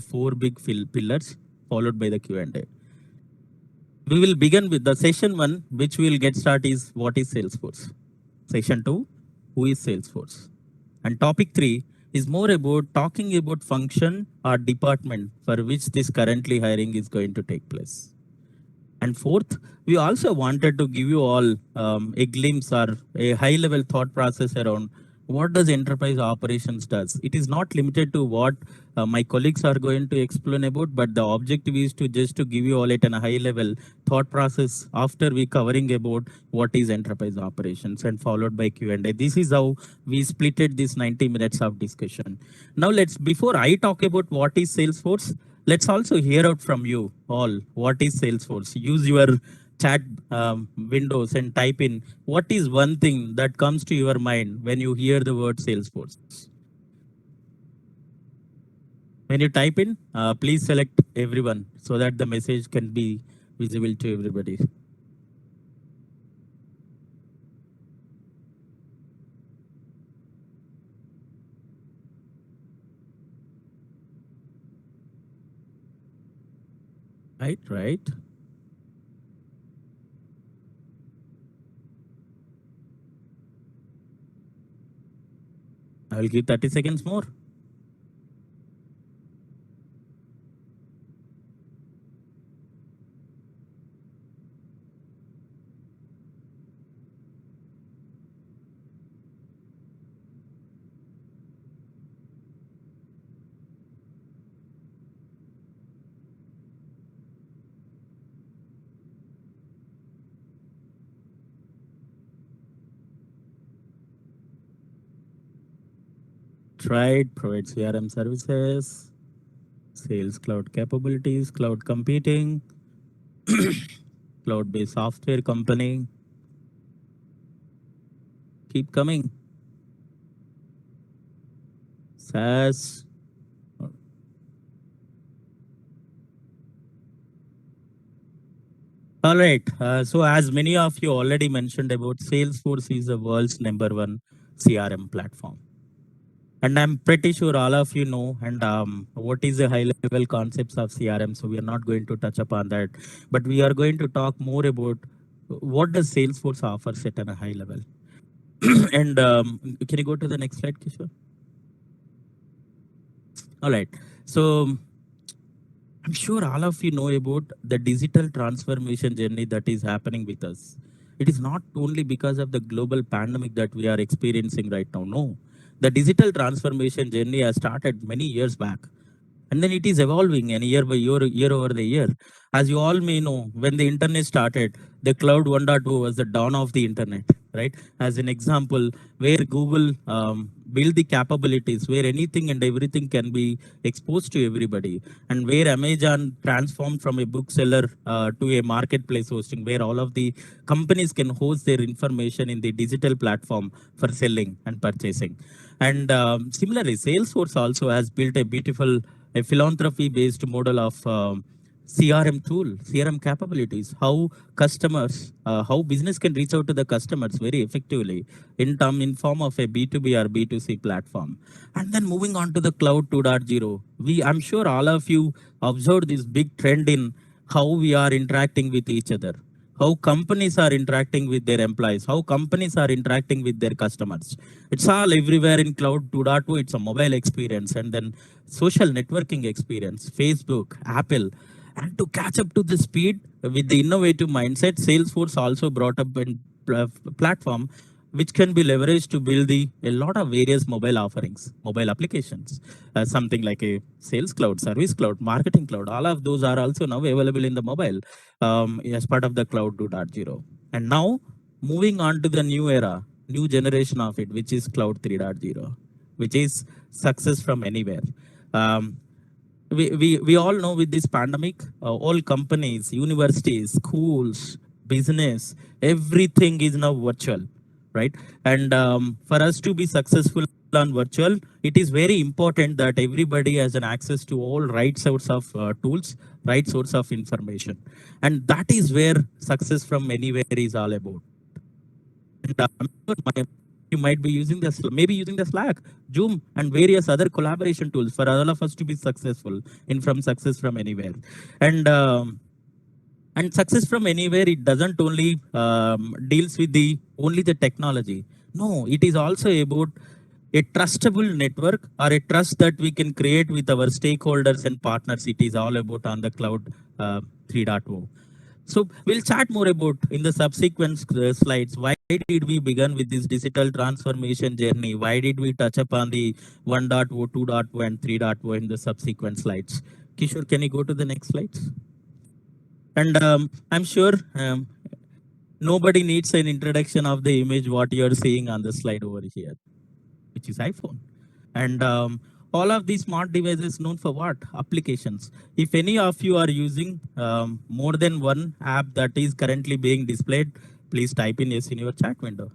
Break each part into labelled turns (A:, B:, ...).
A: four big pillars, followed by the Q&A. We will begin with the session one, which we will get start is what is Salesforce. Session two, who is Salesforce? And topic three is more about talking about function or department for which this currently hiring is going to take place. And fourth, we also wanted to give you all a glimpse or a high level thought process around what does enterprise operations does. It is not limited to what my colleagues are going to explain about, but the objective is to just to give you all at a high level thought process after we covering about what is enterprise operations and followed by Q&A. This is how we splitted this 90 minutes of discussion. Now before I talk about what is Salesforce, let's also hear out from you all what is Salesforce. Use your chat windows and type in what is one thing that comes to your mind when you hear the word Salesforce. When you type in, please select everyone so that the message can be visible to everybody. Right. I will give 30 seconds more. Right, provide CRM services, sales cloud capabilities, cloud computing, cloud-based software company. Keep coming. SaaS. All right. So as many of you already mentioned about Salesforce is the world's #1 CRM platform. And I'm pretty sure all of you know and what is the high level concepts of CRM. So we are not going to touch upon that, but we are going to talk more about what does Salesforce offers at a high level. And can you go to the next slide, Kishore? All right. So I'm sure all of you know about the digital transformation journey that is happening with us. It is not only because of the global pandemic that we are experiencing right now. No, the digital transformation journey has started many years back. And then it is evolving and year by year, year over the year. As you all may know, when the internet started, the cloud 1.2 was the dawn of the internet, right? As an example, where Google build the capabilities, where anything and everything can be exposed to everybody, and where Amazon transformed from a bookseller to a marketplace hosting, where all of the companies can host their information in the digital platform for selling and purchasing. And similarly, Salesforce also has built a beautiful a philanthropy based model of CRM tool, CRM capabilities, how customers, how business can reach out to the customers very effectively in form of a B2B or B2C platform. And then moving on to the cloud 2.0, I'm sure all of you observed this big trend in how we are interacting with each other, how companies are interacting with their employees, how companies are interacting with their customers. It's all everywhere in cloud 2.0. It's a mobile experience and then social networking experience, Facebook, Apple. And to catch up to the speed with the innovative mindset, Salesforce also brought up a platform which can be leveraged to build a lot of various mobile offerings, mobile applications, something like a sales cloud, service cloud, marketing cloud. All of those are also now available in the mobile as part of the cloud 2.0. And now moving on to the new era, new generation of it, which is cloud 3.0, which is success from anywhere. Um, we all know with this pandemic, all companies, universities, schools, business, everything is now virtual, right? And for us to be successful on virtual, it is very important that everybody has an access to all right sorts of tools, right source of information. And that is where success from anywhere is all about. And, You might be using the maybe using the Slack, Zoom, and various other collaboration tools for all of us to be successful in from success from anywhere. And success from anywhere, it doesn't only deals with the only the technology. No, it is also about a trustable network or a trust that we can create with our stakeholders and partners. It is all about on the cloud 3.0. So we'll chat more about in the subsequent slides. Why did we begin with this digital transformation journey? Why did we touch upon the 1.0, 2.0, and 3.0 in the subsequent slides? Kishore, can you go to the next slides? And I'm sure nobody needs an introduction of the image what you're seeing on the slide over here, which is iPhone. And all of these smart devices known for what? Applications. If any of you are using more than one app that is currently being displayed, please type in yes in your chat window.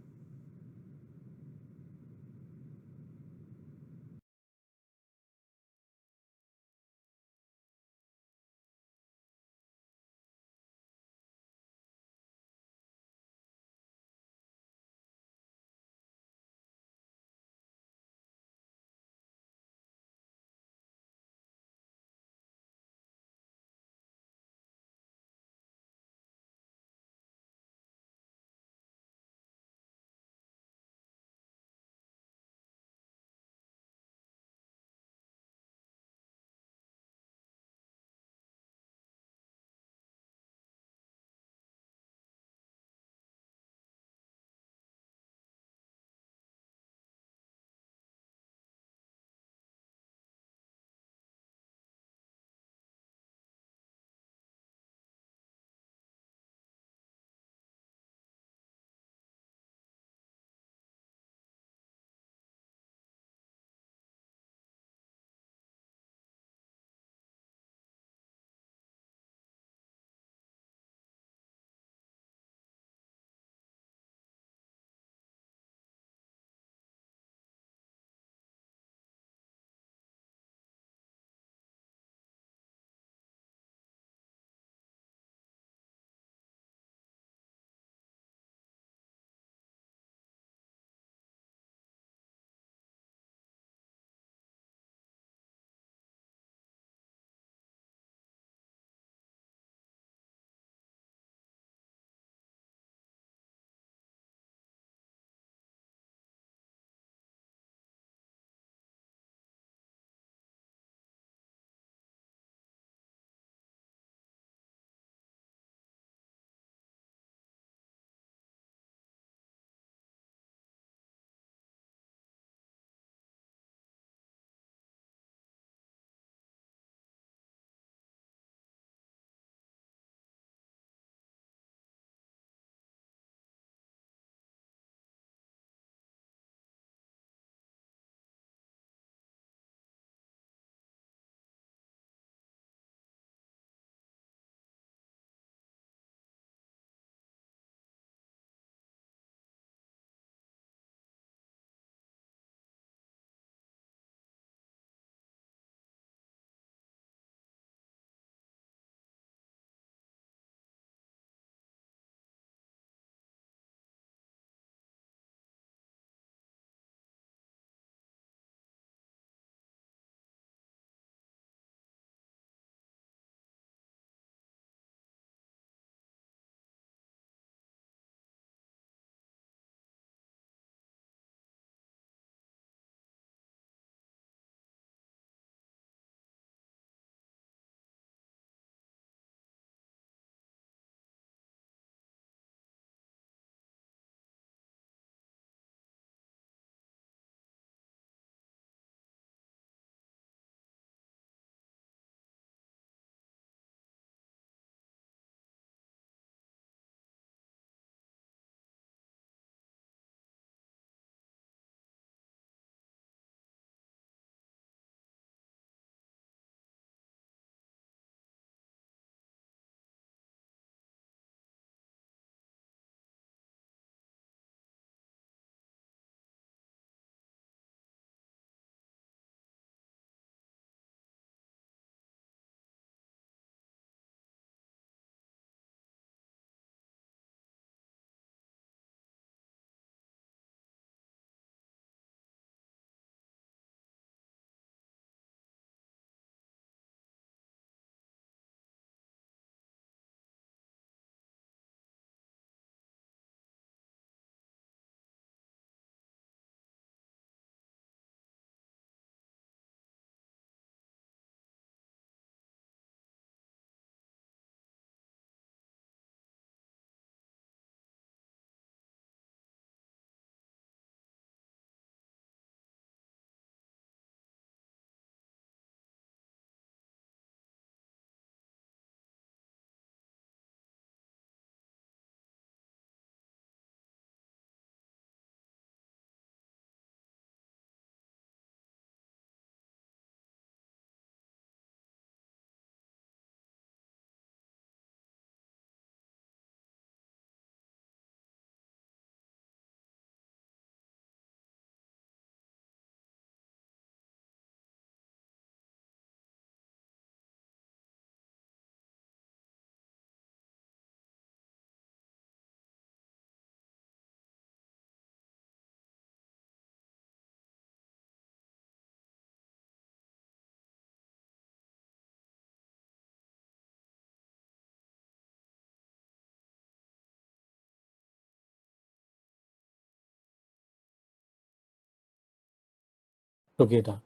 B: together.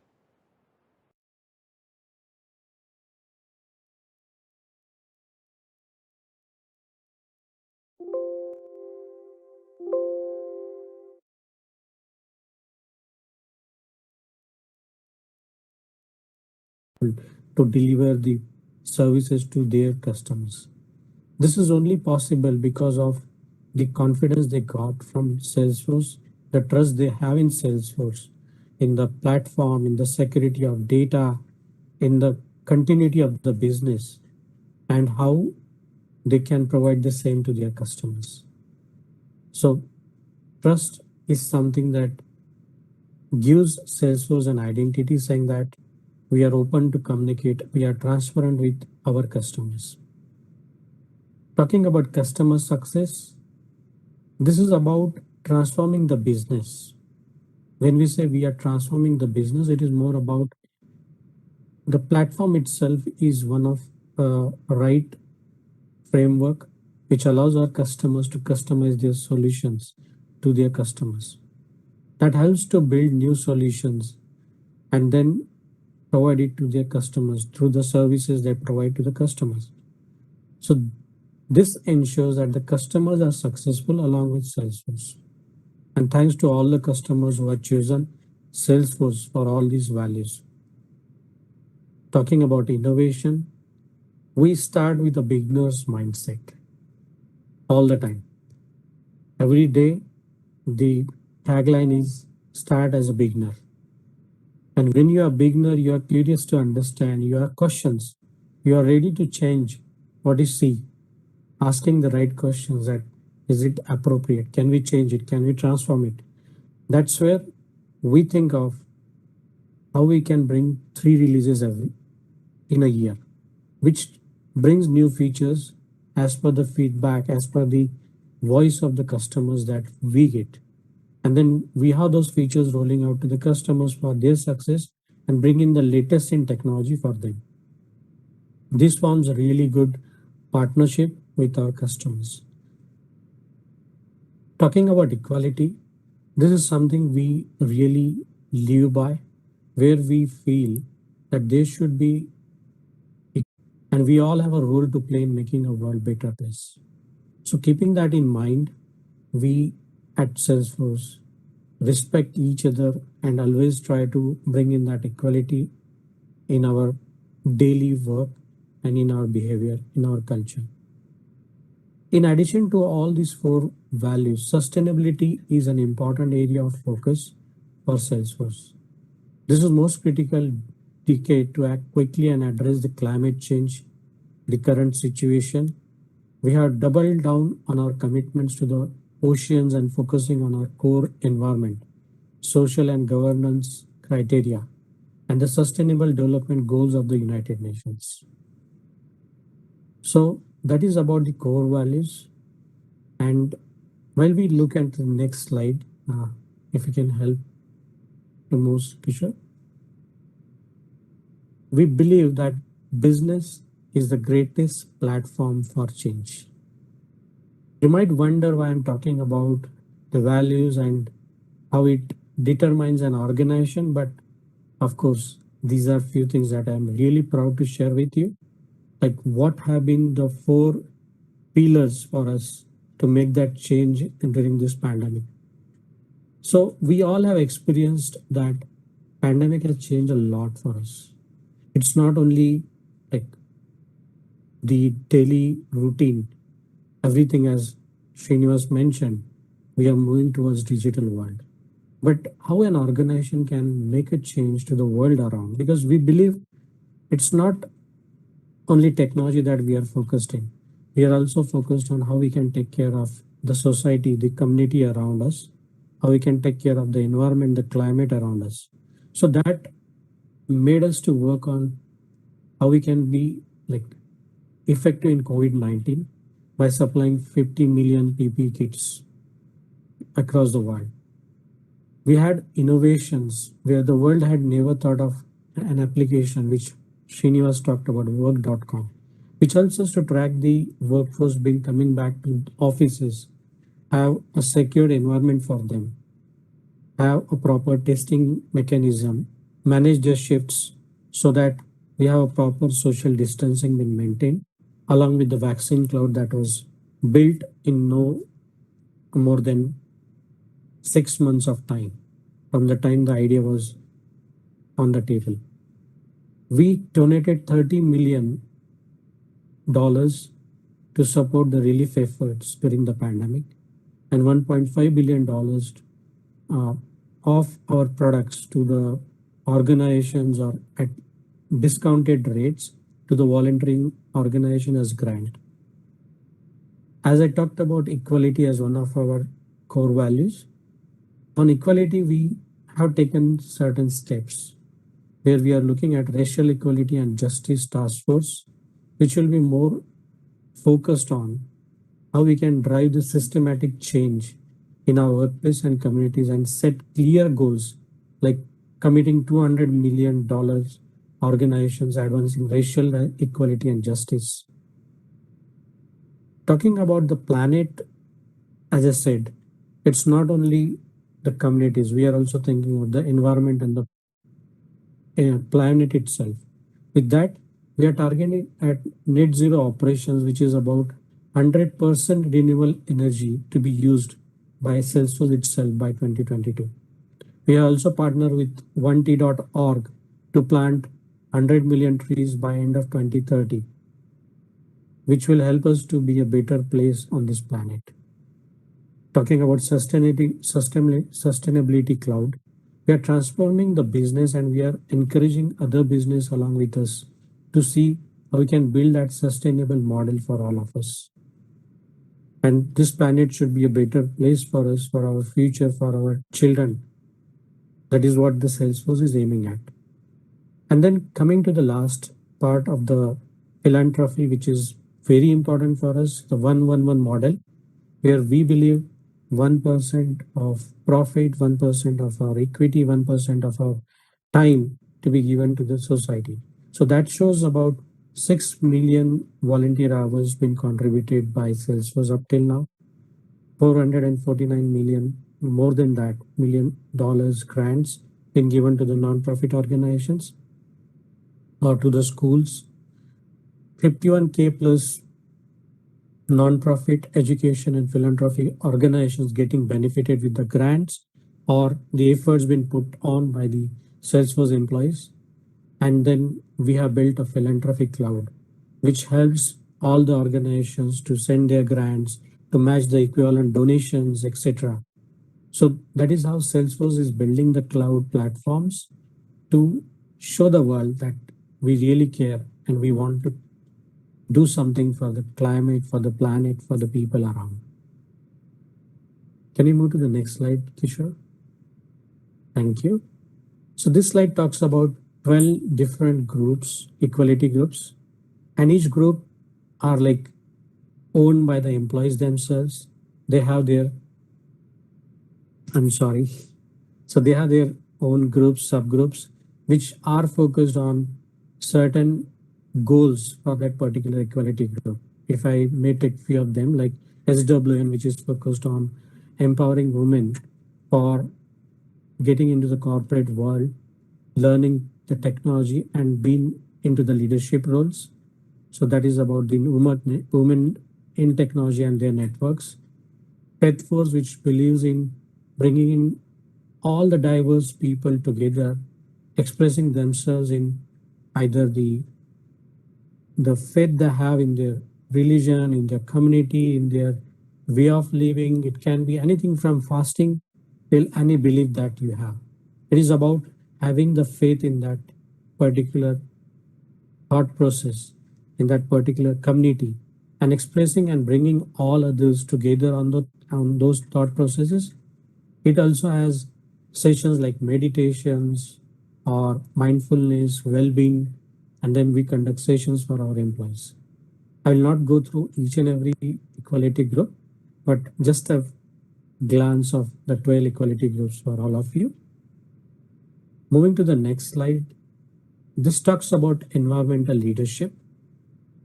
B: To deliver the services to their customers. This is only possible because of the confidence they got from Salesforce, the trust they have in Salesforce, in the platform, in the security of data, in the continuity of the business, and how they can provide the same to their customers. So, trust is something that gives Salesforce an identity saying that we are open to communicate, we are transparent with our customers. Talking about customer success, this is about transforming the business. When we say we are transforming the business, it is more about the platform itself is one of right framework which allows our customers to customize their solutions to their customers. That helps to build new solutions and then provide it to their customers through the services they provide to the customers. So this ensures that the customers are successful along with Salesforce. And thanks to all the customers who have chosen Salesforce for all these values. Talking about innovation, we start with a beginner's mindset all the time. Every day, the tagline is start as a beginner. And when you are a beginner, you are curious to understand, you have questions, you are ready to change what you see, asking the right questions that is it appropriate? Can we change it? Can we transform it? That's where we think of how we can bring 3 releases in a year, which brings new features as per the feedback, as per the voice of the customers that we get. And then we have those features rolling out to the customers for their success and bring in the latest in technology for them. This forms a really good partnership with our customers. Talking about equality, this is something we really live by, where we feel that there should be, and we all have a role to play in making a world better place. So, keeping that in mind, we at Salesforce respect each other and always try to bring in that equality in our daily work and in our behavior, in our culture. In addition to all these 4 values, sustainability is an important area of focus for Salesforce. This is most critical decade to act quickly and address the climate change, the current situation. We have doubled down on our commitments to the oceans and focusing on our core environment, social and governance criteria, and the sustainable development goals of the United Nations. So that is about the core values. And while we look at the next slide, if you can help to move, Kishore. We believe that business is the greatest platform for change. You might wonder why I'm talking about the values and how it determines an organization, but of course, these are few things that I'm really proud to share with you. Like what have been the 4 pillars for us to make that change during this pandemic. So we all have experienced that pandemic has changed a lot for us. It's not only like the daily routine, everything as Srinivas mentioned, we are moving towards digital world. But how an organization can make a change to the world around, because we believe it's not only technology that we are focused in. We are also focused on how we can take care of the society, the community around us, how we can take care of the environment, the climate around us. So that made us to work on how we can be like effective in COVID-19 by supplying 50 million PPE kits across the world. We had innovations where the world had never thought of an application which Srinivas talked about, work.com, which helps us to track the workforce being coming back to offices, have a secured environment for them, have a proper testing mechanism, manage their shifts so that we have a proper social distancing been maintained, along with the vaccine cloud that was built in no more than 6 months of time from the time the idea was on the table. We donated $30 million to support the relief efforts during the pandemic and $1.5 billion of our products to the organizations or at discounted rates to the volunteering organization as grant. As I talked about equality as one of our core values, on equality we have taken certain steps where we are looking at racial equality and justice task force, which will be more focused on how we can drive the systematic change in our workplace and communities and set clear goals like committing $200 million organizations advancing racial equality and justice. Talking about the planet, as I said, it's not only the communities, we are also thinking about the environment and the planet itself. With that, we are targeting at net zero operations, which is about 100% renewable energy to be used by Salesforce itself by 2022. We are also partnered with 1T.org to plant 100 million trees by end of 2030, which will help us to be a better place on this planet. Talking about sustainability cloud, we are transforming the business and we are encouraging other business along with us to see how we can build that sustainable model for all of us. And this planet should be a better place for us, for our future, for our children. That is what the Salesforce is aiming at. And then coming to the last part of the philanthropy, which is very important for us, the 1-1-1 model, where we believe 1% of profit, 1% of our equity, 1% of our time to be given to the society. So that shows about 6 million volunteer hours been contributed by Salesforce up till now, 449 million, more than that, $1 million grants been given to the non-profit organizations or to the schools, 51K plus non-profit education and philanthropy organizations getting benefited with the grants or the efforts been put on by the Salesforce employees. And then we have built a philanthropy cloud, which helps all the organizations to send their grants, to match the equivalent donations, etc. So that is how Salesforce is building the cloud platforms to show the world that we really care and we want to do something for the climate, for the planet, for the people around. Can you move to the next slide, Kishore? Thank you. So this slide talks about 12 different groups, equality groups, and each group are like owned by the employees themselves. They have their, so they have their own groups, subgroups, which are focused on certain goals for that particular equality group. If I may take few of them, like SWN, which is focused on empowering women for getting into the corporate world, learning the technology and being into the leadership roles. So that is about the women in technology and their networks. Force, which believes in bringing in all the diverse people together, expressing themselves in either the faith they have in their religion, in their community, in their way of living. It can be anything from fasting till any belief that you have. It is about having the faith in that particular thought process, in that particular community, and expressing and bringing all others together on those thought processes. It also has sessions like meditations or mindfulness, well-being, and then we conduct sessions for our employees. I will not go through each and every equality group, but just a glance of the 12 equality groups for all of you. Moving to the next slide, this talks about environmental leadership.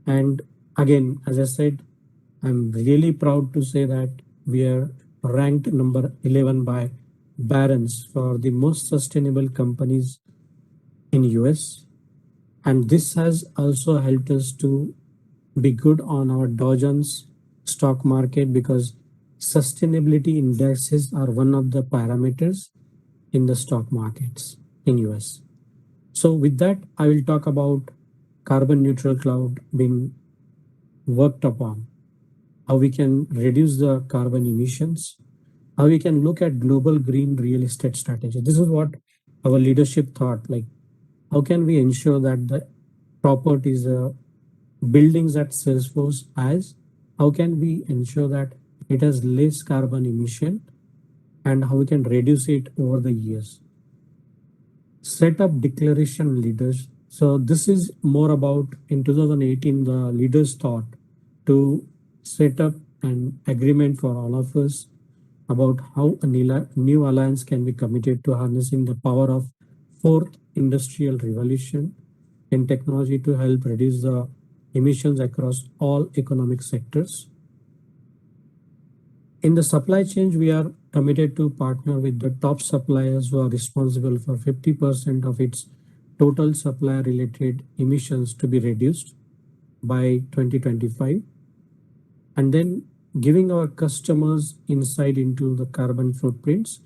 B: And again, as I said, I'm really proud to say that we are ranked number 11 by Barron's for the most sustainable companies in US, and this has also helped us to be good on our Dow Jones stock market because sustainability indexes are one of the parameters in the stock markets in US. So with that, I will talk about carbon neutral cloud being worked upon, how we can reduce the carbon emissions, how we can look at global green real estate strategy. This is what our leadership thought, like how can we ensure that the properties, buildings at Salesforce has, how can we ensure that it has less carbon emission and how we can reduce it over the years. Set up declaration leaders. So this is more about in 2018, the leaders thought to set up an agreement for all of us about how a new alliance can be committed to harnessing the power of fourth industrial revolution in technology to help reduce the emissions across all economic sectors. In the supply chain, we are committed to partner with the top suppliers who are responsible for 50% of its total supply related emissions to be reduced by 2025. And then giving our customers insight into the carbon footprints.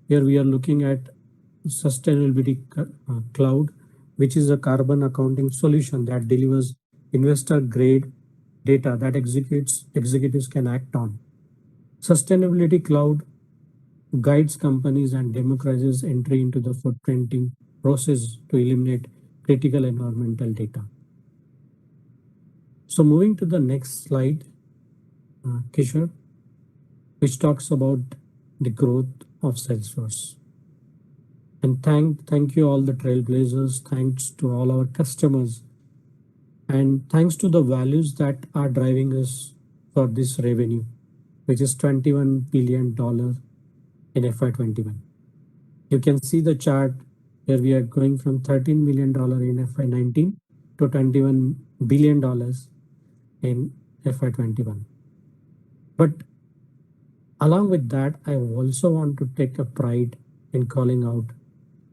B: Here we are looking at sustainability cloud, which is a carbon accounting solution that delivers investor grade data that executives can act on. Sustainability cloud guides companies and democratizes entry into the footprinting process to eliminate critical environmental data. So moving to the next slide, Kishore, which talks about the growth of Salesforce. And thank you all the trailblazers, thanks to all our customers, and thanks to the values that are driving us for this revenue, which is $21 billion in FY21. You can see the chart where we are going from $13 million in FY19 to $21 billion in FY21. But along with that, I also want to take a pride in calling out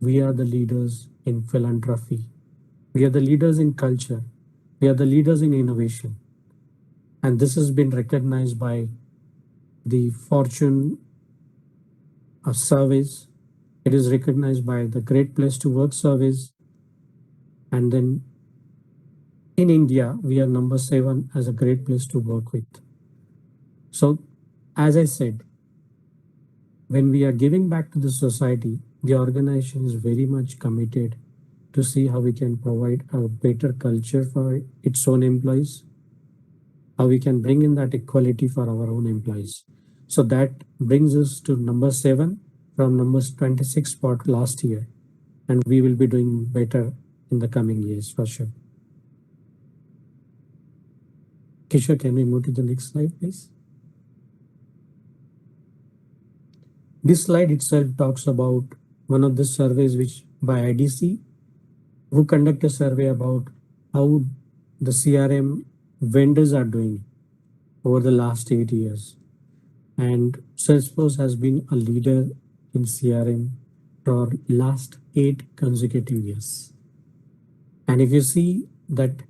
B: we are the leaders in philanthropy. We are the leaders in culture. We are the leaders in innovation. And this has been recognized by the Fortune surveys. It is recognized by the Great Place to Work surveys. And then in India, we are number 7 as a great place to work with. So as I said, when we are giving back to the society, the organization is very much committed to see how we can provide a better culture for its own employees, how we can bring in that equality for our own employees. So that brings us to number 7 from numbers 26 spot last year. And we will be doing better in the coming years for sure. Kishore, can we move to the next slide, please? This slide itself talks about one of the surveys which by IDC, who conduct a survey about how the CRM vendors are doing over the last 8 years. And Salesforce has been a leader in CRM for last 8 consecutive years. And if you see that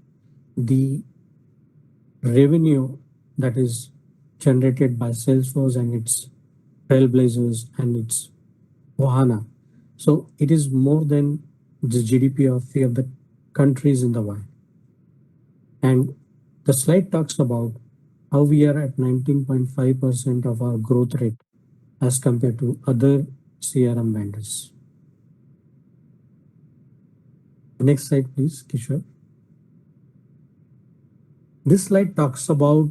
B: the revenue that is generated by Salesforce and its trailblazers and its Ohana, so it is more than the GDP of few of the countries in the world. And the slide talks about how we are at 19.5% of our growth rate as compared to other CRM vendors. Next slide, please, Kishore. This slide talks about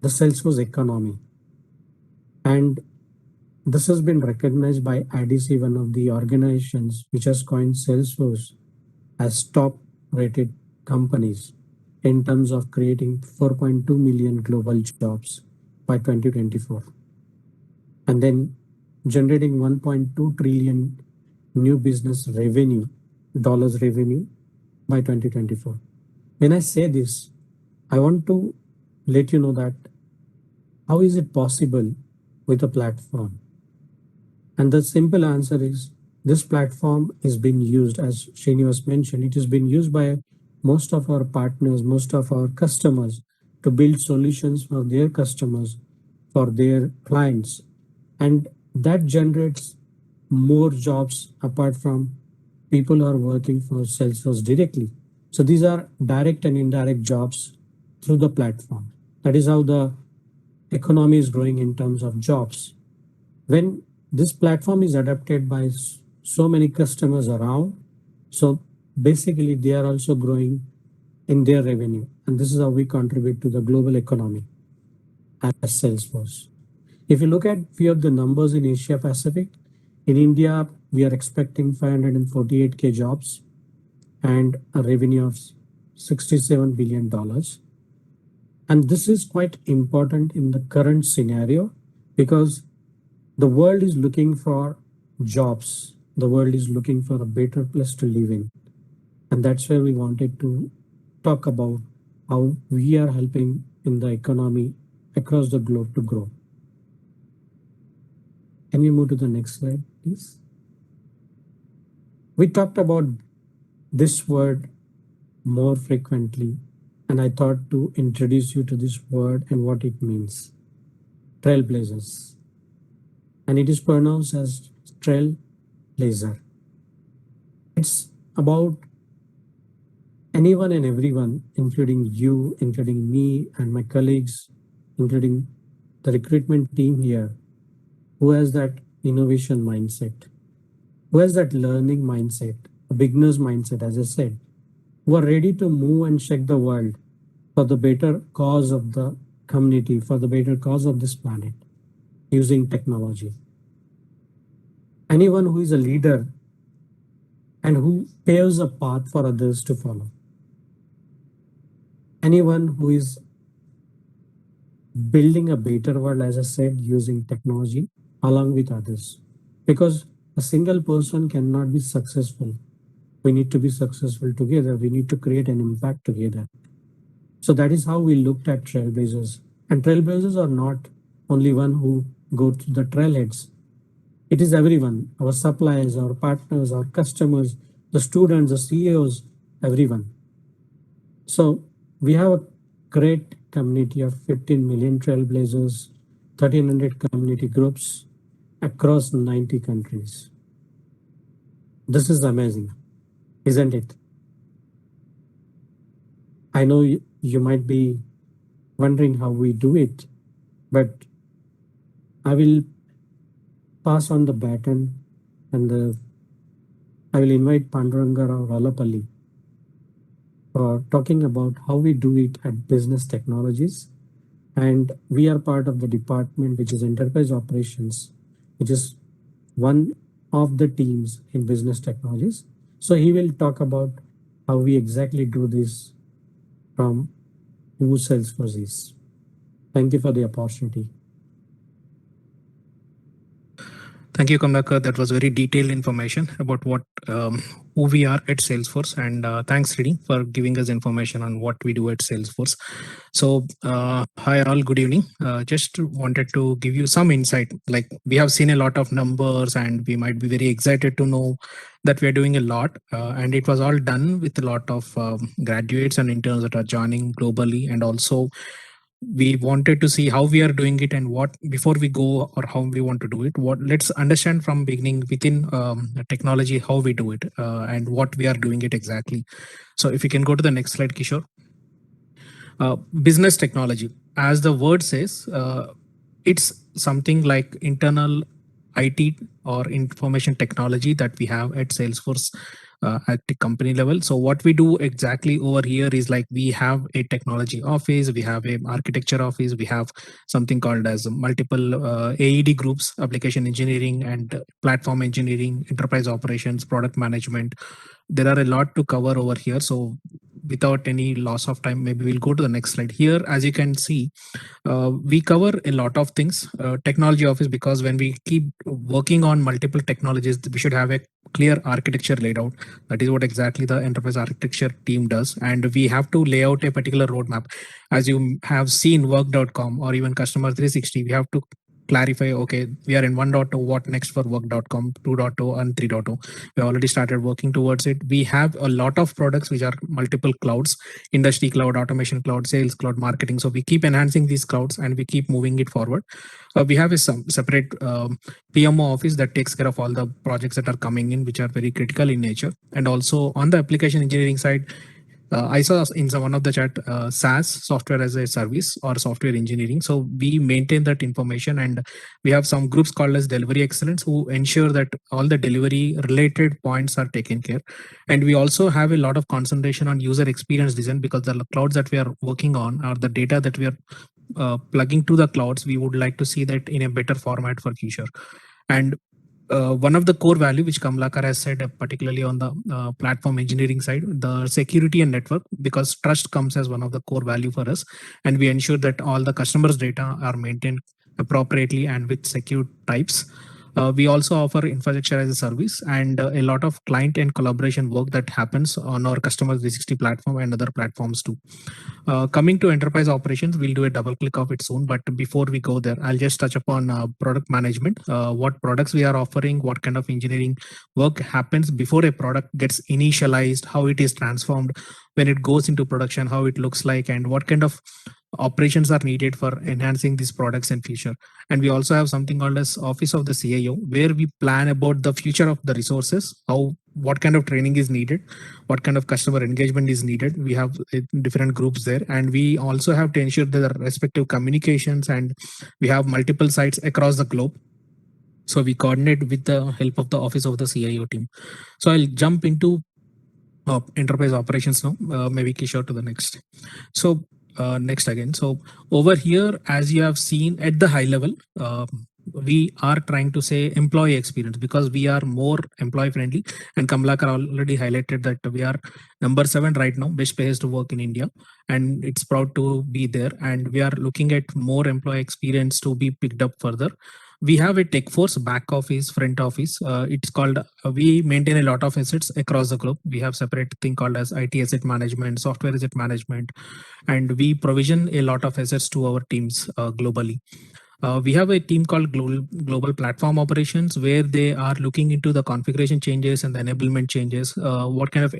B: the Salesforce economy. And this has been recognized by IDC, one of the organizations which has coined Salesforce as top rated companies in terms of creating 4.2 million global jobs by 2024. And then generating 1.2 trillion new business revenue, dollars revenue by 2024. When I say this, I want to let you know that how is it possible with a platform? And the simple answer is this platform is being used, as Srinivas mentioned, it has been used by most of our partners, most of our customers to build solutions for their customers, for their clients. And that generates more jobs apart from people who are working for Salesforce directly. So these are direct and indirect jobs through the platform. That is how the economy is growing in terms of jobs. When this platform is adopted by so many customers around, so basically they are also growing in their revenue. And this is how we contribute to the global economy as Salesforce. If you look at few of the numbers in Asia Pacific, in India, we are expecting 548K jobs and a revenue of $67 billion. And this is quite important in the current scenario because the world is looking for jobs. The world is looking for a better place to live in. And that's where we wanted to talk about how we are helping in the economy across the globe to grow. Can we move to the next slide, please? We talked about this word more frequently, and I thought to introduce you to this word and what it means. Trailblazers. And it is pronounced as trailblazer. It's about anyone and everyone, including you, including me and my colleagues, including the recruitment team here, who has that innovation mindset, who has that learning mindset, a beginner's mindset, as I said, who are ready to move and shake the world for the better cause of the community, for the better cause of this planet, using technology. Anyone who is a leader and who paves a path for others to follow. Anyone who is building a better world, as I said, using technology along with others. Because a single person cannot be successful. We need to be successful together. We need to create an impact together. So that is how we looked at trailblazers. And trailblazers are not only one who go to the trailheads. It is everyone, our suppliers, our partners, our customers, the students, the CEOs, everyone. So we have a great community of 15 million trailblazers, 1,300 community groups across 90 countries. This is amazing, isn't it? I know you might be wondering how we do it, but I will pass on the baton and I will invite Panduranga Rao Valapalli for talking about how we do it at Business Technologies. And we are part of the department which is Enterprise Operations, which is one of the teams in Business Technologies. So he will talk about how we exactly do this from who Salesforce is. Thank you for the opportunity.
C: Thank you, Kamlakar. That was very detailed information about who we are at Salesforce. And thanks, Srini, for giving us information on what we do at Salesforce. So, hi all, good evening. Just wanted to give you some insight. Like we have seen a lot of numbers and we might be very excited to know that we are doing a lot. And it was all done with a lot of graduates and interns that are joining globally, and also we wanted to see how we are doing it and what before we go or how we want to do it. What let's understand from beginning within technology how we do it and what we are doing it exactly. So if you can go to the next slide, Kishore. Business technology, as the word says, it's something like internal IT or information technology that we have at Salesforce at the company level. So what we do exactly over here is like we have a technology office, we have a architecture office, we have something called as multiple AED groups, application engineering and platform engineering, enterprise operations, product management. There are a lot to cover over here. So without any loss of time, maybe we'll go to the next slide. Here, as you can see, we cover a lot of things. Technology office, because when we keep working on multiple technologies, we should have a clear architecture laid out. That is what exactly the enterprise architecture team does. And we have to lay out a particular roadmap. As you have seen work.com or even customer 360, we have to clarify, okay, we are in 1.2, what next for work.com, 2.0 and 3.0. We already started working towards it. We have a lot of products which are multiple clouds, industry cloud, automation cloud, sales cloud, marketing. So we keep enhancing these clouds and we keep moving it forward. We have a separate PMO office that takes care of all the projects that are coming in, which are very critical in nature. And also on the application engineering side, I saw in one of the chat SaaS, software as a service or software engineering. So we maintain that information, and we have some groups called as delivery excellence who ensure that all the delivery related points are taken care. And we also have a lot of concentration on user experience design, because the clouds that we are working on or the data that we are plugging to the clouds, we would like to see that in a better format for future. And one of the core value which Kamlakar has said, particularly on the platform engineering side, the security and network, because trust comes as one of the core value for us, and we ensure that all the customers' data are maintained appropriately and with secure types. We also offer infrastructure as a service and a lot of client and collaboration work that happens on our Customer 360 platform and other platforms too. Coming to enterprise operations, we'll do a double click of it soon. But before we go there, I'll just touch upon product management, what products we are offering, what kind of engineering work happens before a product gets initialized, how it is transformed when it goes into production, how it looks like, and what kind of operations are needed for enhancing these products in future. And we also have something called as Office of the CIO, where we plan about the future of the resources, what kind of training is needed, what kind of customer engagement is needed. We have different groups there, and we also have to ensure the respective communications, and we have multiple sites across the globe. So we coordinate with the help of the Office of the CIO team. So I'll jump into enterprise operations now. Maybe Kishore to the next. So next again. So over here, as you have seen at the high level, we are trying to say employee experience, because we are more employee friendly. And Kamlakar already highlighted that we are number 7 right now, best place to work in India, and it's proud to be there. And we are looking at more employee experience to be picked up further. We have a tech force, back office, front office. It's called, we maintain a lot of assets across the globe. We have separate thing called as IT asset management, software asset management, and we provision a lot of assets to our teams globally. We have a team called Global Platform Operations, where they are looking into the configuration changes and the enablement changes, what kind of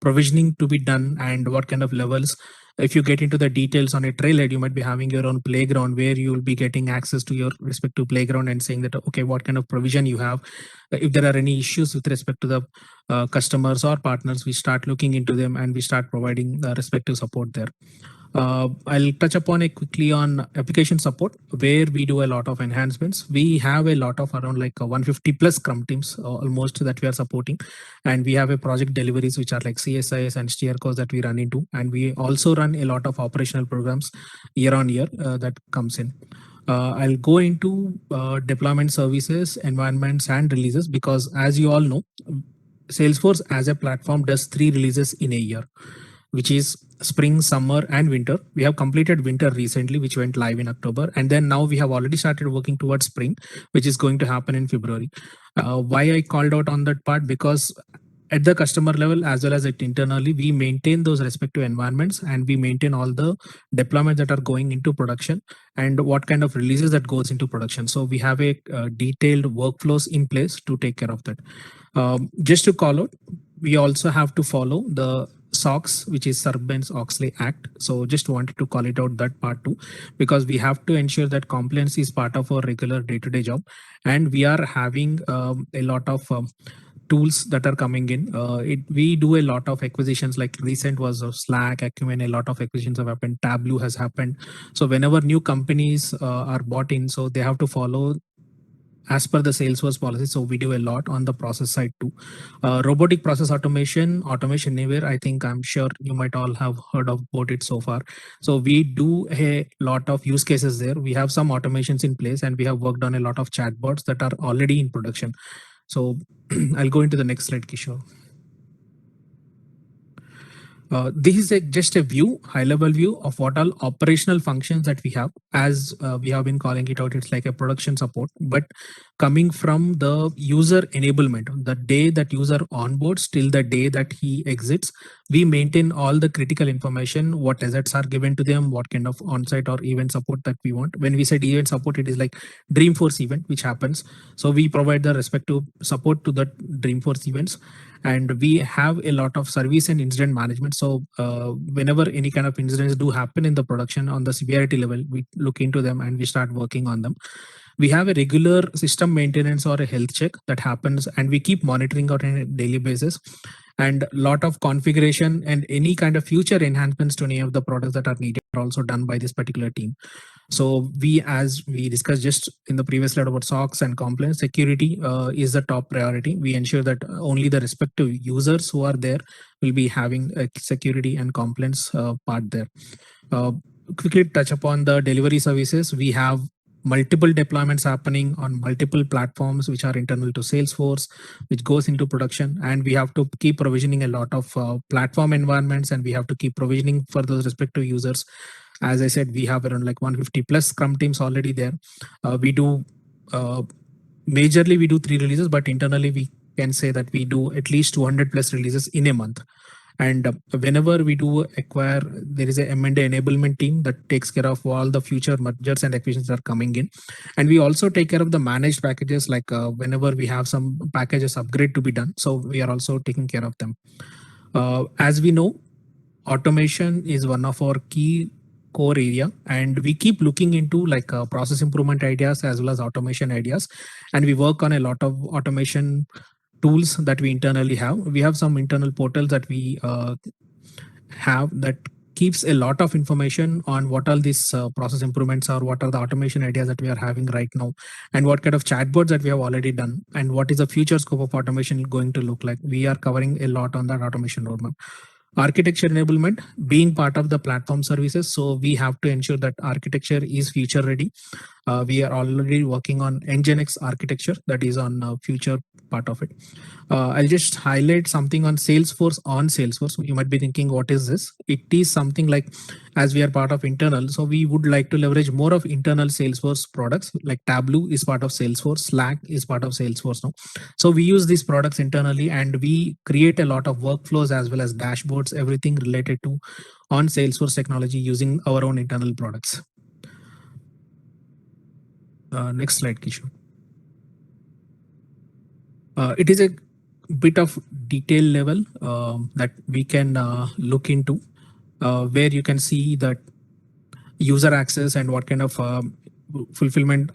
C: provisioning to be done, and what kind of levels. If you get into the details on a trailhead, you might be having your own playground where you will be getting access to your respective playground and saying that, okay, what kind of provision you have. If there are any issues with respect to the customers or partners, we start looking into them and we start providing the respective support there. I'll touch upon it quickly on application support, where we do a lot of enhancements. We have a lot of around like 150 plus Scrum teams almost that we are supporting. And we have a project deliveries, which are like CSIS and steer codes that we run into. And we also run a lot of operational programs year on year that comes in. I'll go into deployment services, environments, and releases, because as you all know, Salesforce as a platform does 3 releases in a year, which is spring, summer, and winter. We have completed winter recently, which went live in October. And then now we have already started working towards spring, which is going to happen in February. Why I called out on that part? Because at the customer level, as well as at internally, we maintain those respective environments, and we maintain all the deployments that are going into production and what kind of releases that goes into production. So we have a detailed workflows in place to take care of that. Just to call out, we also have to follow the SOX, which is Sarbanes-Oxley Act. So just wanted to call it out that part too, because we have to ensure that compliance is part of our regular day-to-day job. And we are having a lot of tools that are coming in. We do a lot of acquisitions, like recent was of Slack, Acumen, a lot of acquisitions have happened. Tableau has happened. So whenever new companies are bought in, so they have to follow as per the Salesforce policy. So we do a lot on the process side too. Robotic process automation anywhere. I think I'm sure you might all have heard about it so far. So we do a lot of use cases there. We have some automations in place, and we have worked on a lot of chatbots that are already in production. So I'll go into the next slide, Kishore. This is just a view, high-level view of what all operational functions that we have. As we have been calling it out, it's like a production support, but coming from the user enablement, the day that user onboards till the day that he exits, we maintain all the critical information, what assets are given to them, what kind of on-site or event support that we want. When we said event support, it is like Dreamforce event, which happens. So we provide the respective support to the Dreamforce events. And we have a lot of service and incident management. So whenever any kind of incidents do happen in the production on the severity level, we look into them and we start working on them. We have a regular system maintenance or a health check that happens, and we keep monitoring out on a daily basis. And lot of configuration and any kind of future enhancements to any of the products that are needed are also done by this particular team. So we, as we discussed just in the previous slide about SOX and compliance, security is the top priority. We ensure that only the respective users who are there will be having a security and compliance part there. Quickly touch upon the delivery services. We have multiple deployments happening on multiple platforms which are internal to Salesforce, which goes into production, and we have to keep provisioning a lot of platform environments, and we have to keep provisioning for those respective users. As I said, we have around like 150 plus Scrum teams already there. We do majorly we do 3 releases, but internally we can say that we do at least 200 plus releases in a month. And whenever we do acquire, there is a M&A enablement team that takes care of all the future mergers and acquisitions that are coming in. And we also take care of the managed packages, like whenever we have some packages upgrade to be done. So we are also taking care of them. As we know, automation is one of our key core area, and we keep looking into like process improvement ideas as well as automation ideas. And we work on a lot of automation tools that we internally have. We have some internal portals that we have that keeps a lot of information on what all these process improvements are, what are the automation ideas that we are having right now, and what kind of chatbots that we have already done, and what is the future scope of automation going to look like. We are covering a lot on that automation roadmap. Architecture enablement, being part of the platform services, so we have to ensure that architecture is future ready. We are already working on Nginx architecture that is on future part of it. I'll just highlight something on Salesforce. On Salesforce, you might be thinking, what is this? It is something like, as we are part of internal, so we would like to leverage more of internal Salesforce products, like Tableau is part of Salesforce, Slack is part of Salesforce now. So we use these products internally, and we create a lot of workflows as well as dashboards, everything related to on Salesforce technology using our own internal products. Next slide, Kishore. It is a bit of detail level that we can look into, where you can see that user access and what kind of fulfillment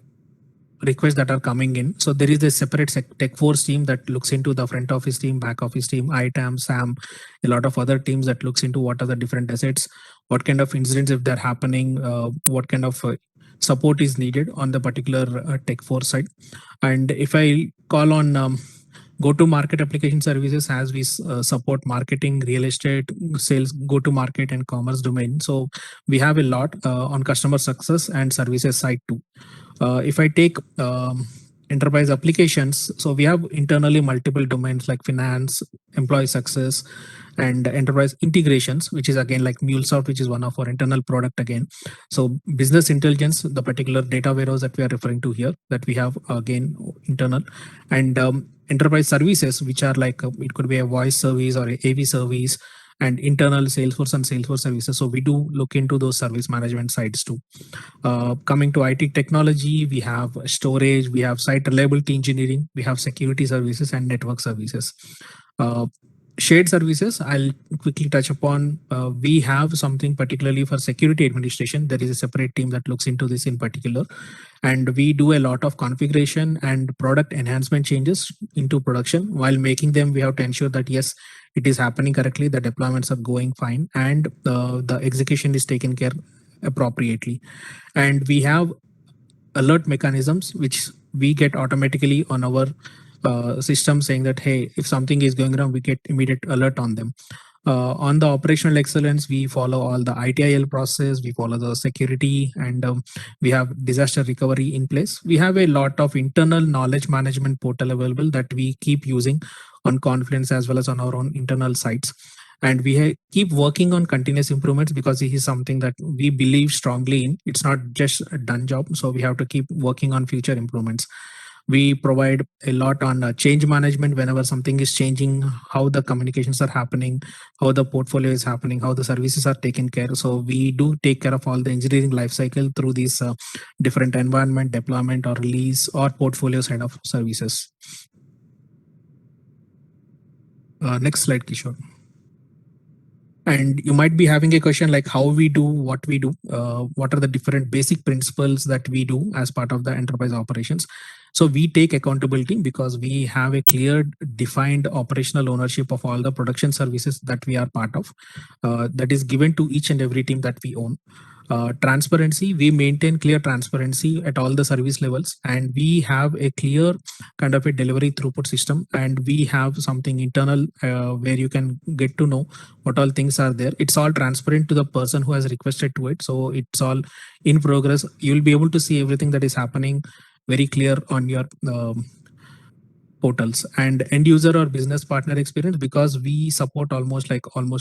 C: requests that are coming in. So there is a separate TechForce team that looks into the front office team, back office team, ITAM, SAM, a lot of other teams that looks into what are the different assets, what kind of incidents if they're happening, what kind of support is needed on the particular TechForce side. And if I call on go-to-market application services, as we support marketing, real estate, sales, go-to-market, and commerce domain. So we have a lot on customer success and services side too. If I take enterprise applications, so we have internally multiple domains like finance, employee success, and enterprise integrations, which is again like MuleSoft, which is one of our internal product again. So business intelligence, the particular data warehouse that we are referring to here, that we have again internal, and enterprise services, which are like it could be a voice service or a AV service, and internal Salesforce and Salesforce services. So we do look into those service management sides too. Coming to IT technology, we have storage, we have site reliability engineering, we have security services and network services. Shared services, I'll quickly touch upon. We have something particularly for security administration. There is a separate team that looks into this in particular. And we do a lot of configuration and product enhancement changes into production. While making them, we have to ensure that yes, it is happening correctly, the deployments are going fine, and the execution is taken care appropriately. And we have alert mechanisms which we get automatically on our system, saying that hey, if something is going wrong, we get immediate alert on them. On the operational excellence, we follow all the ITIL process, we follow the security, and we have disaster recovery in place. We have a lot of internal knowledge management portal available that we keep using on Confluence as well as on our own internal sites. and we keep working on continuous improvements because this is something that we believe strongly in. It's not just a done job, so we have to keep working on future improvements. We provide a lot on change management whenever something is changing, how the communications are happening, how the portfolio is happening, how the services are taken care. So we do take care of all the engineering life cycle through these different environment deployment or release or portfolio side of services. Next slide, Kishore. And you might be having a question like how we do what we do, what are the different basic principles that we do as part of the enterprise operations. So we take accountability because we have a clear defined operational ownership of all the production services that we are part of, that is given to each and every team that we own. Transparency, we maintain clear transparency at all the service levels, and we have a clear kind of a delivery throughput system, and we have something internal where you can get to know what all things are there. It's all transparent to the person who has requested to it, so it's all in progress. You'll be able to see everything that is happening very clear on your portals. And end user or business partner experience, because we support almost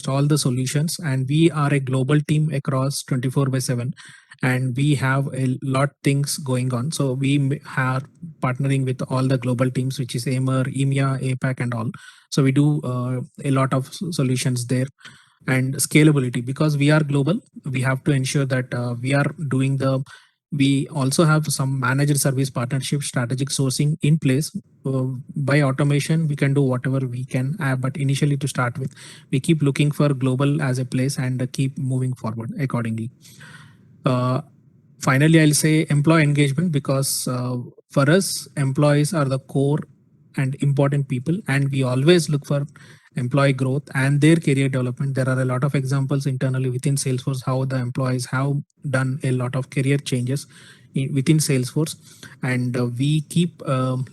C: all the solutions, and we are a global team across 24/7, and we have a lot things going on. So we are partnering with all the global teams, which is AMER, EMEA, APAC, and all. So we do a lot of solutions there. And scalability, because we are global, we have to ensure that we also have some managed service partnership strategic sourcing in place. By automation we can do whatever we can, but initially to start with, we keep looking for global as a place and keep moving forward accordingly. Finally, I'll say employee engagement, because for us employees are the core and important people, and we always look for employee growth and their career development. There are a lot of examples internally within Salesforce how the employees have done a lot of career changes within Salesforce, and we keep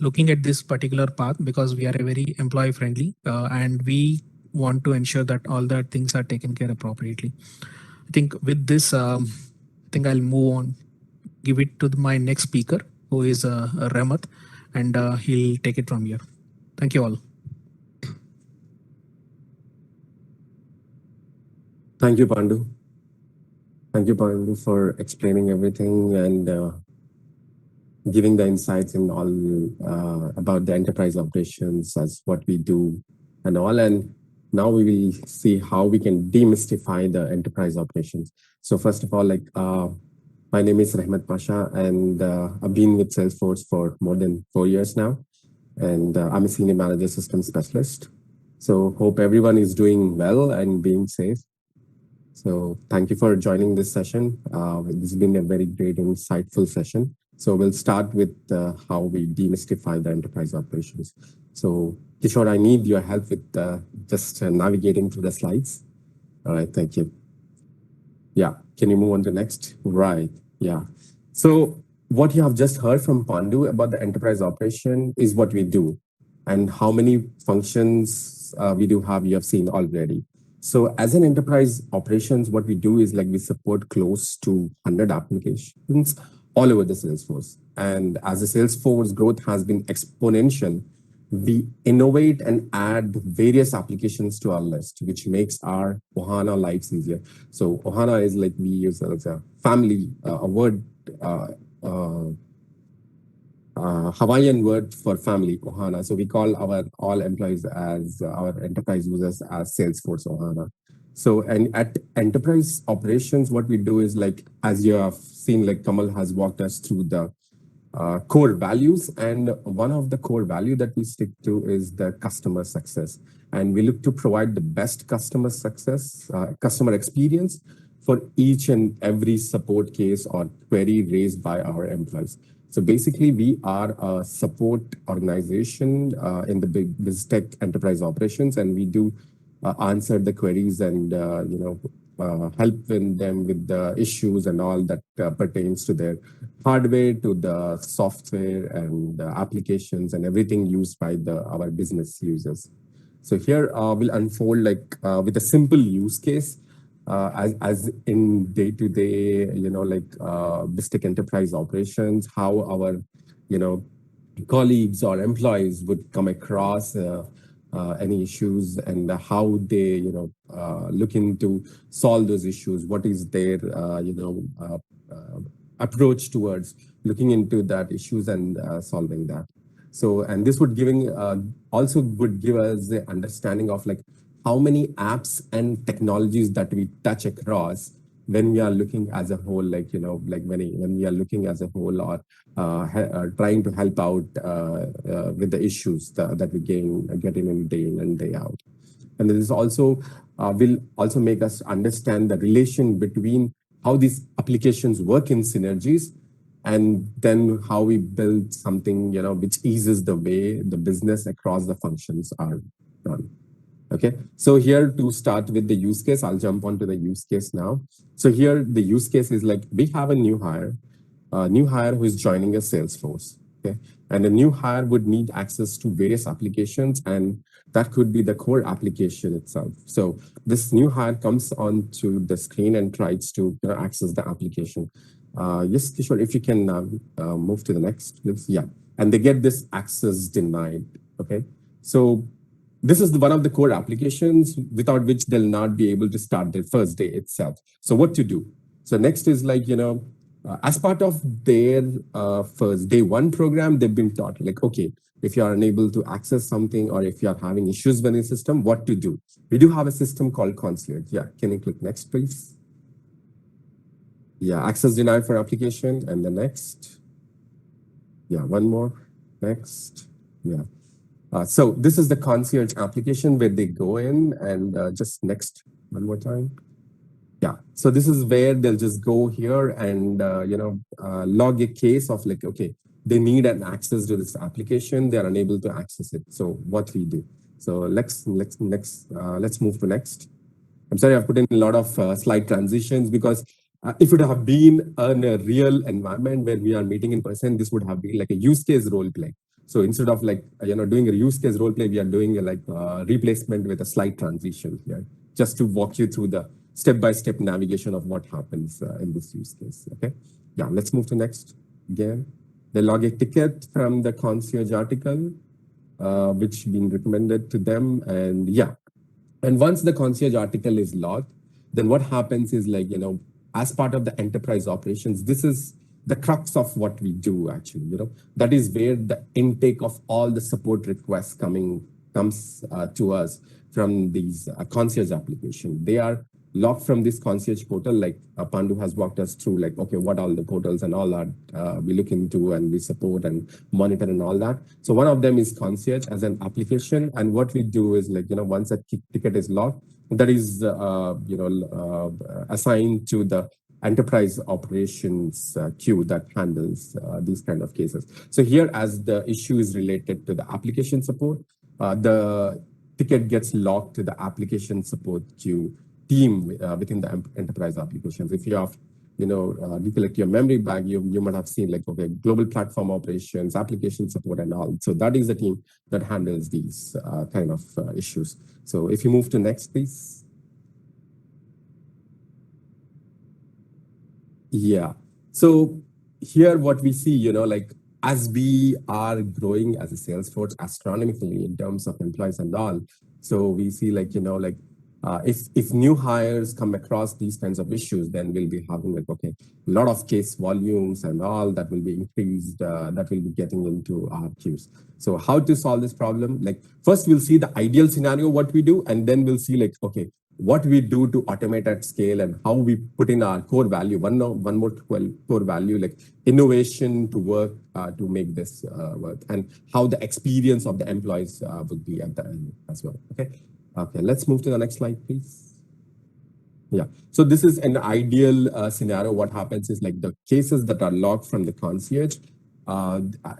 C: looking at this particular path because we are a very employee friendly, and we want to ensure that all the things are taken care appropriately. I think with this, I think I'll move on, give it to my next speaker, who is Ramat, and he'll take it from here. Thank you all.
D: Thank you, Pandu. Thank you, Pandu, for explaining everything and giving the insights in all about the enterprise operations as what we do and all. And now we will see how we can demystify the enterprise operations. So first of all, my name is Rahmat Pasha, and I've been with Salesforce for more than 4 years now. And I'm a senior manager system specialist. So hope everyone is doing well and being safe. So thank you for joining this session. This has been a very great, insightful session. So we'll start with how we demystify the enterprise operations. So Kishore, I need your help with just navigating through the slides. All right, thank you. Yeah, can you move on to next? Right, yeah. So what you have just heard from Pandu about the enterprise operation is what we do, and how many functions we do have, you have seen already. So as an enterprise operations, what we do is we support close to 100 applications all over the Salesforce. And as the Salesforce growth has been exponential, we innovate and add various applications to our list, which makes our Ohana lives easier. So Ohana is we use as a family, a word, Hawaiian word for family, Ohana. So we call our all employees as our enterprise users as Salesforce Ohana. So, and at enterprise operations, what we do is as you have seen, Kamal has walked us through the core values. And one of the core value that we stick to is the customer success. And we look to provide the best customer success, customer experience for each and every support case or query raised by our employees. So basically, we are a support organization in the big business tech enterprise operations, and we do answer the queries and help them with the issues and all that pertains to their hardware, to the software and applications and everything used by our business users. So here we'll unfold with a simple use case. As in day-to-day, Bistic enterprise operations, how our, colleagues or employees would come across any issues and how they, look into solve those issues. What is their, approach towards looking into that issues and solving that. So, and this would also would give us the understanding of like how many apps and technologies that we touch across when we are looking as a whole, like, when we are looking as a whole or trying to help out with the issues that we get in day in and day out. And this also will also make us understand the relation between how these applications work in synergies and then how we build something, which eases the way the business across the functions are done. Okay, so here to start with the use case, I'll jump onto the use case now. So here the use case is like we have a new hire who is joining a Salesforce. Okay, and a new hire would need access to various applications, and that could be the core application itself. So this new hire comes onto the screen and tries to access the application. Yes, Kishore, if you can move to the next, please. Yeah, and they get this access denied. Okay, so this is one of the core applications without which they'll not be able to start their first day itself. So what to do? So next is like, as part of their first day one program, they've been taught like, okay, if you are unable to access something or if you are having issues with the system, what to do? We do have a system called Concierge. Yeah, can you click next, please? Yeah, access denied for application and the next. Yeah, one more, next, yeah. So this is the Concierge application where they go in and just next, one more time. Yeah, so this is where they'll just go here and, log a case of like, okay, they need an access to this application. They're unable to access it. So what we do. So let's move to next. I'm sorry, I've put in a lot of slide transitions because if it would have been in a real environment where we are meeting in person, this would have been like a use case role play. So instead of like, doing a use case role play, we are doing a replacement with a slide transition here, just to walk you through the step-by-step navigation of what happens in this use case. Okay. Yeah, let's move to next again. They log a ticket from the Concierge article, which been recommended to them. And yeah, and once the Concierge article is logged, then what happens is like, as part of the enterprise operations, this is the crux of what we do actually, that is where the intake of all the support requests comes to us from these Concierge application. They are logged from this Concierge portal, like Pandu has walked us through, like, okay, what all the portals and all that we look into and we support and monitor and all that. So one of them is Concierge as an application. And what we do is like, once a ticket is logged, that is, assigned to the enterprise operations queue that handles these kind of cases. So here, as the issue is related to the application support, the ticket gets logged to the application support queue team within the enterprise applications. If you have, recollect your memory back, you might have seen like, okay, global platform operations, application support and all. So that is the team that handles these kind of issues. So if you move to next, please. Yeah. So here what we see, like as we are growing as a Salesforce astronomically in terms of employees and all, so we see like, if new hires come across these kinds of issues, then we'll be having like, okay, a lot of case volumes and all that will be increased, that will be getting into our queues. So how to solve this problem? Like first we'll see the ideal scenario, what we do, and then we'll see like, okay, what we do to automate at scale and how we put in our core value, one more core value, like innovation to work to make this work, and how the experience of the employees would be at the end as well. Okay, let's move to the next slide, please. Yeah, so this is an ideal scenario. What happens is like the cases that are logged from the Concierge,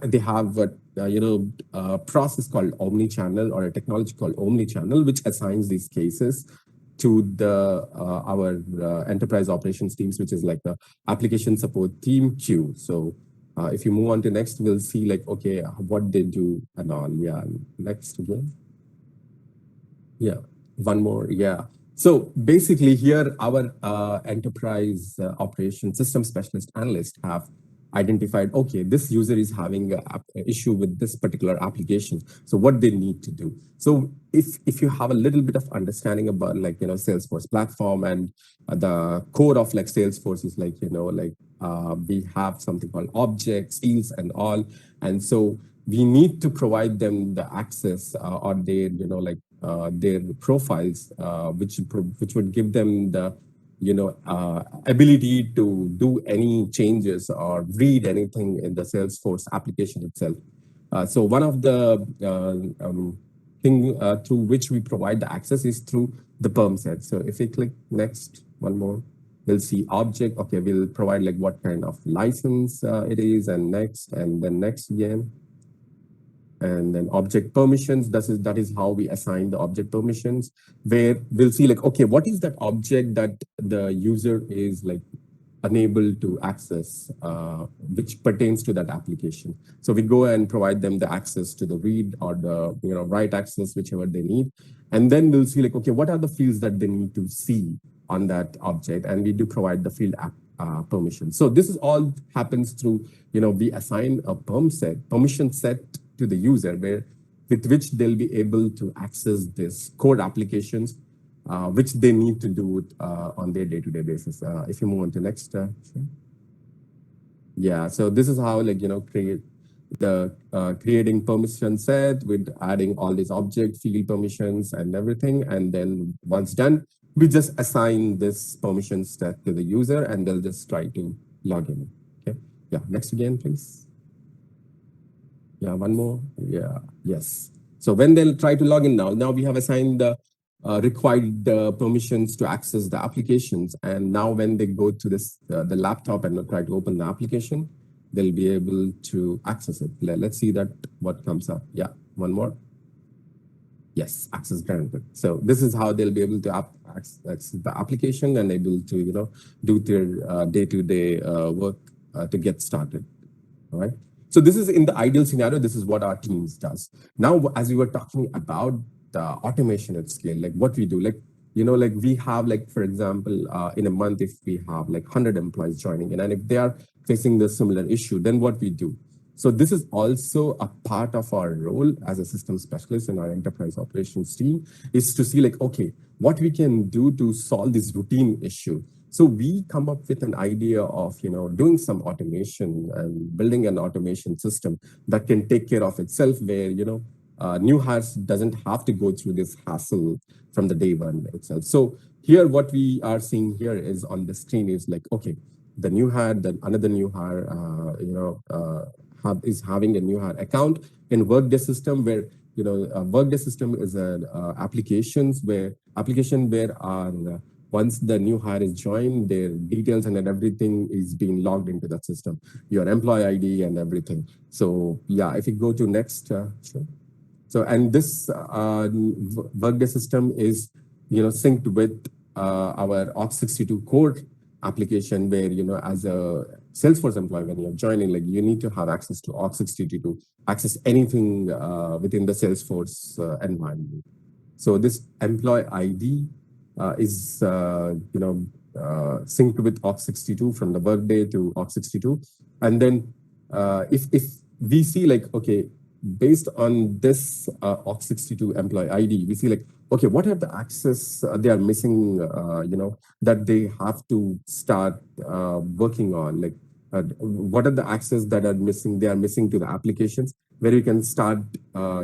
D: they have a process called Omnichannel, or a technology called Omnichannel, which assigns these cases to the our enterprise operations teams, which is like the application support team queue. So if you move on to next, we'll see like, okay, what they do and all. Yeah, next again. Yeah, one more. Yeah. So basically here, our enterprise operations system specialist analysts have identified, okay, this user is having an issue with this particular application. So what they need to do. So if you have a little bit of understanding about like, Salesforce platform and the core of like Salesforce is like, we have something called objects, fields and all. And so we need to provide them the access or their, their profiles, which would give them the ability to do any changes or read anything in the Salesforce application itself. So one of the thing through which we provide the access is through the perm set. So if we click next, one more, we'll see object. Okay, we'll provide like what kind of license it is, and next, and then next again. And then object permissions, that is how we assign the object permissions, where we'll see like, okay, what is that object that the user is like unable to access, which pertains to that application. So we go and provide them the access to the read or the write access, whichever they need. And then we'll see like, okay, what are the fields that they need to see on that object? And we do provide the field permission. So this is all happens through, we assign a permission set to the user with which they'll be able to access this code applications, which they need to do on their day-to-day basis. If you move on to next. Yeah, so this is how creating permission set with adding all these object field permissions and everything. And then once done, we just assign this permission set to the user and they'll just try to log in. Okay. Yeah, next again, please. Yeah, one more. Yeah, yes. So when they'll try to log in now we have assigned the required permissions to access the applications. And now when they go to this the laptop and try to open the application, they'll be able to access it. Let's see that what comes up. Yeah, one more. Yes, access granted. So this is how they'll be able to access the application and able to do their day-to-day work to get started. All right. So this is in the ideal scenario, this is what our teams does. Now, as we were talking about the automation at scale, like what we do, like we have like, for example, in a month, if we have like 100 employees joining in, and if they are facing the similar issue, then what we do. So this is also a part of our role as a system specialist in our enterprise operations team, is to see like, okay, what we can do to solve this routine issue. So we come up with an idea of, doing some automation and building an automation system that can take care of itself, where, new hires doesn't have to go through this hassle from the day one itself. So here, what we are seeing here is on the screen is like, okay, the new hire, then another new hire, is having a new hire account in Workday system, where Workday system is an application where once the new hire is joined, their details and everything is being logged into that system, your employee ID and everything. So yeah, if you go to next, sure. So, and this Workday system is, synced with our Aux62 core application, where, as a Salesforce employee, when you're joining, like you need to have access to Aux62 to access anything within the Salesforce environment. So this employee ID is synced with Aux62 from the Workday to Aux62. And then if we see like, okay, based on this Aux62 employee ID, we see like, okay, what are the access they are missing, that they have to start working on? Like, what are the access that are missing? They are missing to the applications, where you can start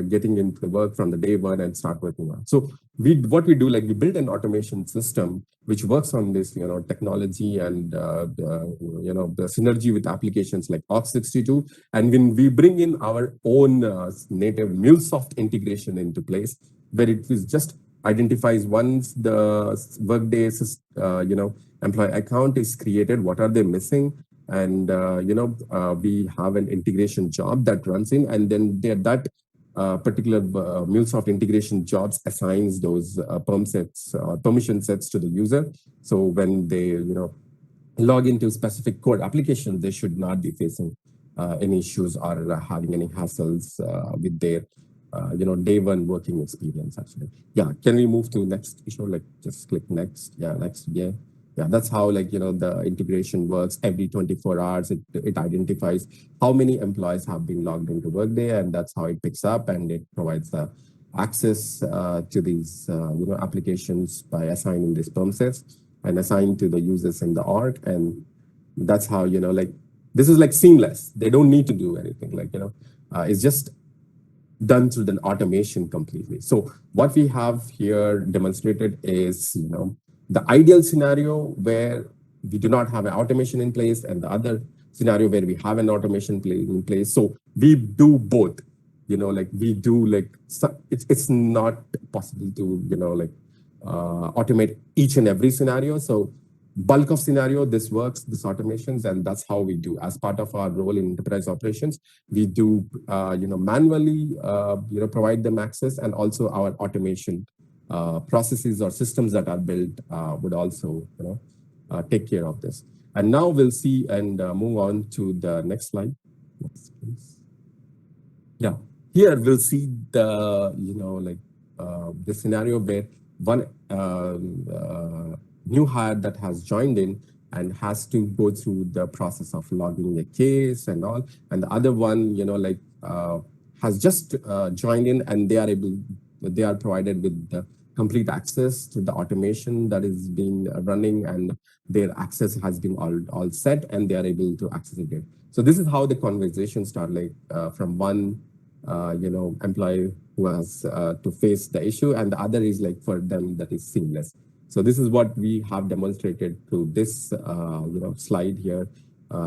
D: getting into the work from the day one and start working on. So what we do, like we build an automation system which works on this, technology and the synergy with applications like Aux62. And when we bring in our own native MuleSoft integration into place, where it is just identifies once the Workday employee account is created, what are they missing? And we have an integration job that runs in, and then that particular MuleSoft integration jobs assigns those permission sets to the user. So when they log into specific code application, they should not be facing any issues or having any hassles with their day one working experience. Actually, yeah. Can we move to next issue? Like just click next. Yeah, next. Yeah. Yeah, that's how the integration works. Every 24 hours, it identifies how many employees have been logged into Workday, and that's how it picks up and it provides the access to these applications by assigning these perm sets and assign to the users in the org. And that's how this is like seamless. They don't need to do anything. It's just done through the automation completely. So what we have here demonstrated is, the ideal scenario where we do not have an automation in place, and the other scenario where we have an automation in place. So we do both. We do it's not possible to automate each and every scenario. So bulk of scenario, this works, this automations, and that's how we do. As part of our role in enterprise operations, we do manually provide them access, and also our automation processes or systems that are built would also take care of this. And now we'll see and move on to the next slide. Next, please. Yeah, here we'll see the the scenario where one new hire that has joined in and has to go through the process of logging a case and all, and the other one has just joined in, and they are provided with the complete access to the automation that is being running, and their access has been all set, and they are able to access it. So this is how the conversation started, from one employee who has to face the issue, and the other is for them that is seamless. So this is what we have demonstrated through this slide here.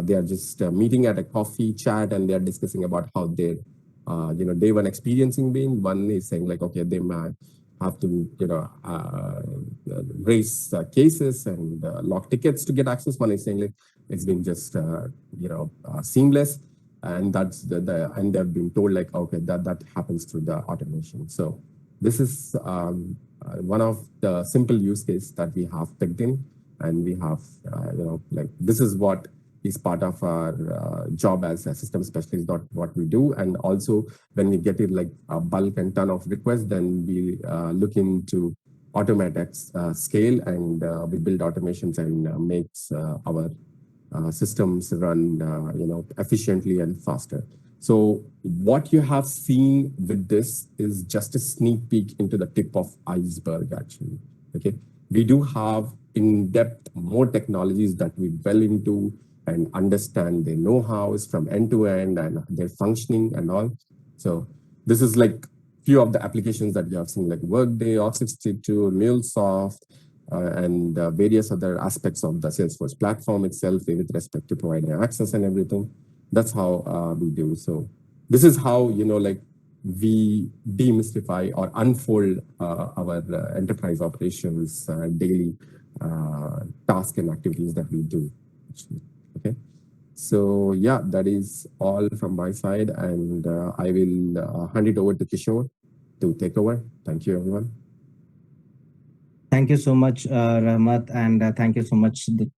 D: They are just meeting at a coffee chat, and they are discussing about how their day one experiencing being. One is saying okay, they might have to raise cases and log tickets to get access. One is saying it's been just seamless, and that's and they've been told okay, that happens through the automation. So this is one of the simple use case that we have picked in, and we have this is what is part of our job as a system specialist, what we do. And also when we get it a bulk and ton of requests, then we look into automate at scale, and we build automations and makes our systems run efficiently and faster. So what you have seen with this is just a sneak peek into the tip of iceberg, actually. Okay, we do have in-depth more technologies that we well into and understand their know-hows from end to end and their functioning and all. So this is few of the applications that you have seen, like Workday, Office 365, MuleSoft, and various other aspects of the Salesforce platform itself with respect to providing access and everything. That's how we do. So this is how we demystify or unfold our enterprise operations daily tasks and activities that we do. Okay, so yeah, that is all from my side, and I will hand it over to Kishore to take over. Thank you, everyone.
E: Thank you so much, Rahmat, and thank you so much to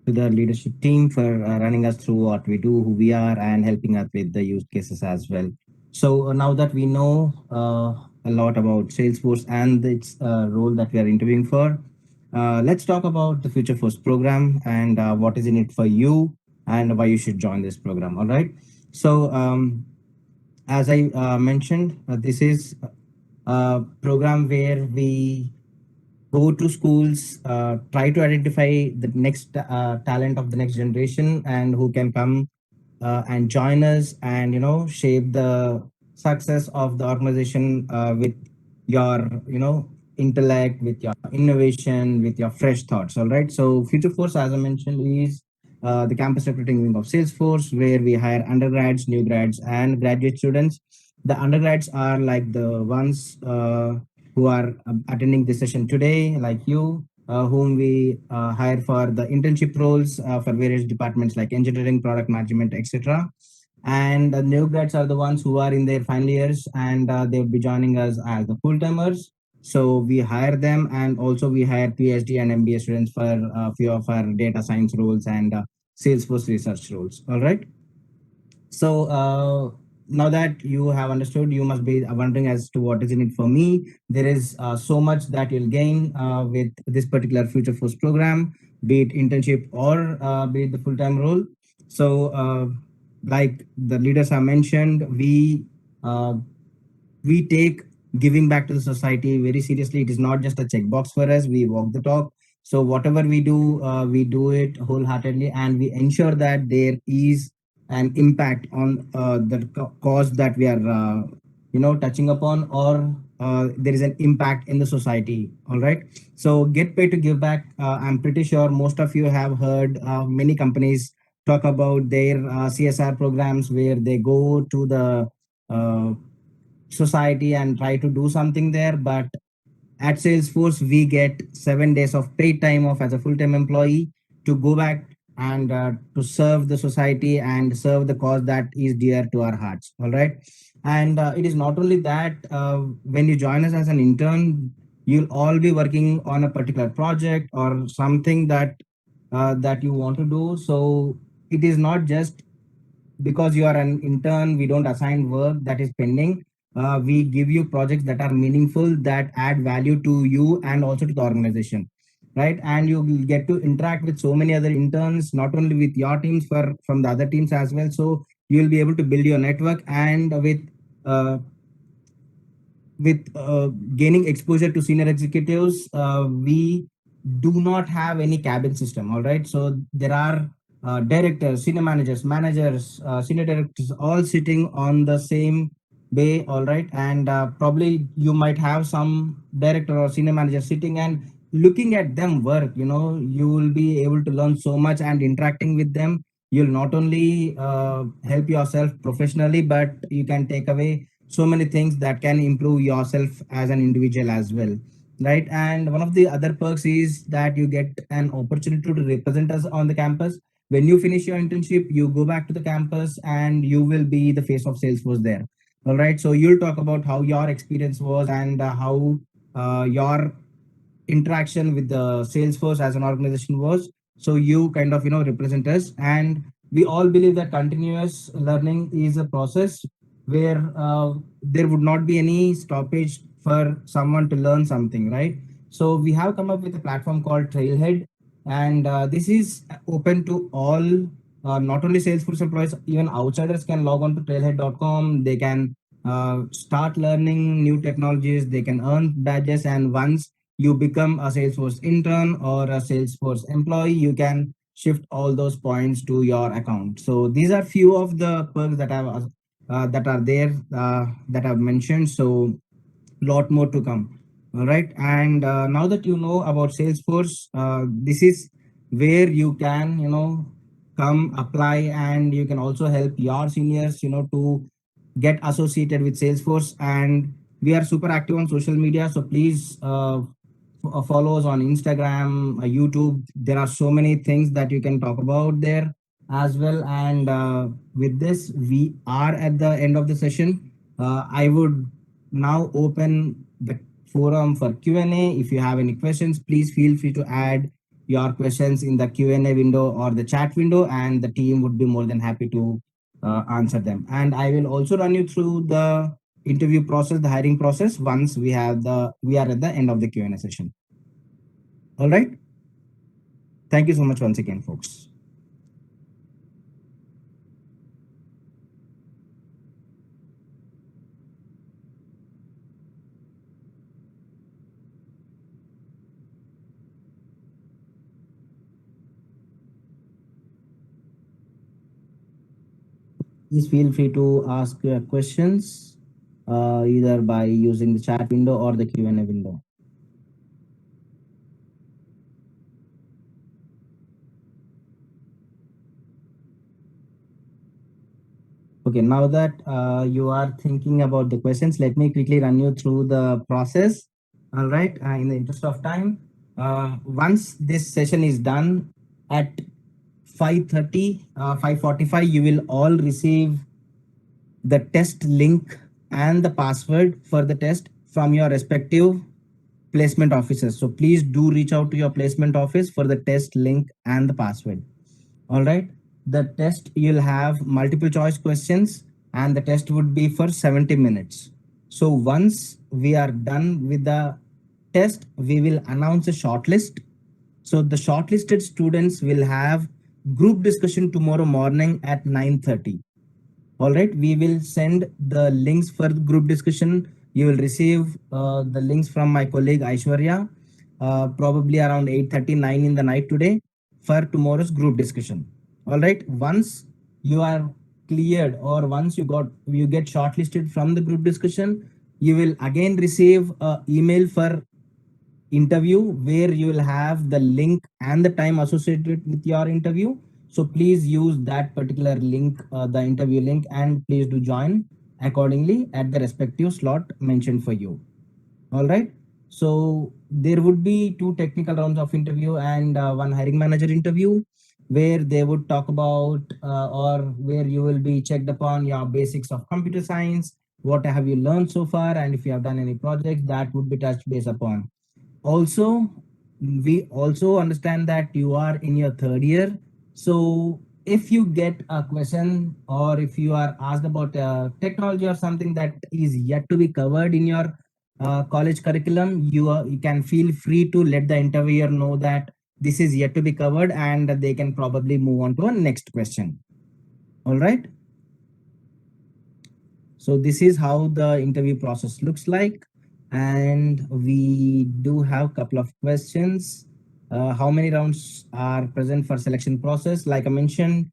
E: the leadership team for running us through what we do, who we are, and helping us with the use cases as well. So now that we know a lot about Salesforce and its role that we are interviewing for, let's talk about the Future Force program and what is in it for you and why you should join this program. All right. So as I mentioned, this is a program where we go to schools, try to identify the next talent of the next generation and who can come and join us and shape the success of the organization with your intellect, with your innovation, with your fresh thoughts. All right. So Future Force, as I mentioned, is the campus recruiting wing of Salesforce, where we hire undergrads, new grads, and graduate students. The undergrads are like the ones who are attending this session today, like you, whom we hire for the internship roles for various departments like engineering, product management, etc. And the new grads are the ones who are in their final years, and they'll be joining us as the full timers. So we hire them, and also we hire PhD and MBA students for a few of our data science roles and Salesforce research roles. All right. So now that you have understood, you must be wondering as to what is in it for me. There is so much that you'll gain with this particular Future Force program. be it internship or be it the full-time role. So, like the leaders have mentioned, uh, we take giving back to the society very seriously. It is not just a checkbox for us. We walk the talk. So whatever we do it wholeheartedly, and we ensure that there is an impact on the cause that we are, touching upon, or there is an impact in the society. All right. So get paid to give back. I'm pretty sure most of you have heard many companies talk about their CSR programs where they go to the uh, society and try to do something there. But at Salesforce, we get 7 days of paid time off as a full-time employee to go back and to serve the society and serve the cause that is dear to our hearts. All right. And it is not only that, when you join us as an intern, you'll all be working on a particular project or something that you want to do. So it is not just because you are an intern, we don't assign work that is pending. We give you projects that are meaningful, that add value to you and also to the organization, right? And you will get to interact with so many other interns, not only with your teams, for from the other teams as well. So you will be able to build your network, and uh, with gaining exposure to senior executives, we do not have any cabin system. All right. So there are directors, senior managers, senior directors, all sitting on the same bay. All right. And probably you might have some director or senior manager sitting and looking at them work. You will be able to learn so much, and interacting with them, you'll not only help yourself professionally, but you can take away so many things that can improve yourself as an individual as well, right? And one of the other perks is that you get an opportunity to represent us on the campus. When you finish your internship, you go back to the campus and you will be the face of Salesforce there. All right, so you'll talk about how your experience was, and how your interaction with the Salesforce as an organization was. So you kind of represent us, and we all believe that continuous learning is a process where there would not be any stoppage for someone to learn something, right? So we have come up with a platform called Trailhead, and this is open to all, not only Salesforce employees, even outsiders can log on to trailhead.com. They can start learning new technologies, they can earn badges, and once you become a Salesforce intern or a Salesforce employee, you can shift all those points to your account. So these are few of the perks that are there, that I've mentioned. So lot more to come. All right. And now that you know about Salesforce, this is where you can, come apply, and you can also help your seniors, to get associated with Salesforce. And we are super active on social media. So please follow us on Instagram, YouTube. There are so many things that you can talk about there as well. And with this, we are at the end of the session. I would now open the forum for Q&A. If you have any questions, please feel free to add your questions in the Q&A window or the chat window, and the team would be more than happy to answer them. And I will also run you through the interview process, the hiring process, once we are at the end of the Q&A session. All right. Thank you so much once again, folks. Please feel free to ask your questions either by using the chat window or the Q&A window. Okay, now that you are thinking about the questions, let me quickly run you through the process. All right, in the interest of time, once this session is done at 5:30, 5:45, you will all receive the test link and the password for the test from your respective placement officers. So please do reach out to your placement office for the test link and the password. All right. The test, you'll have multiple choice questions, and the test would be for 70 minutes. So once we are done with the test, we will announce a shortlist. So the shortlisted students will have group discussion tomorrow morning at 9:30. All right, we will send the links for the group discussion. You will receive the links from my colleague Aishwarya, probably around 8:39 in the night today for tomorrow's group discussion. All right, once you are cleared or once you get shortlisted from the group discussion, you will again receive an email for interview where you will have the link and the time associated with your interview. So please use that particular link, the interview link, and please do join accordingly at the respective slot mentioned for you. All right. So there would be two technical rounds of interview and one hiring manager interview where they would talk about or where you will be checked upon your basics of computer science, what have you learned so far, and if you have done any projects that would be touched base upon. Also, we also understand that you are in your third year. So if you get a question or if you are asked about technology or something that is yet to be covered in your college curriculum, you can feel free to let the interviewer know that this is yet to be covered and they can probably move on to a next question. All right. So this is how the interview process looks like. And we do have a couple of questions. How many rounds are present for selection process? Like I mentioned,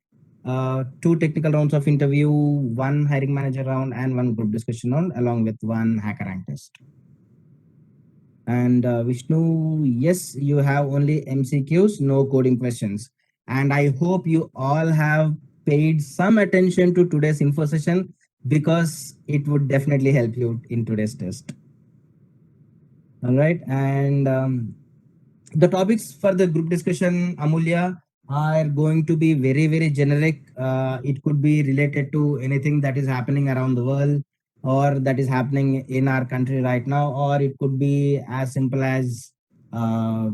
E: two technical rounds of interview, one hiring manager round, and one group discussion round, along with one hacker rank test. And Vishnu, yes, you have only MCQs, no coding questions. And I hope you all have paid some attention to today's info session because it would definitely help you in today's test. All right. And the topics for the group discussion, Amulya, are going to be very, very generic. It could be related to anything that is happening around the world or that is happening in our country right now, or it could be as simple as uh,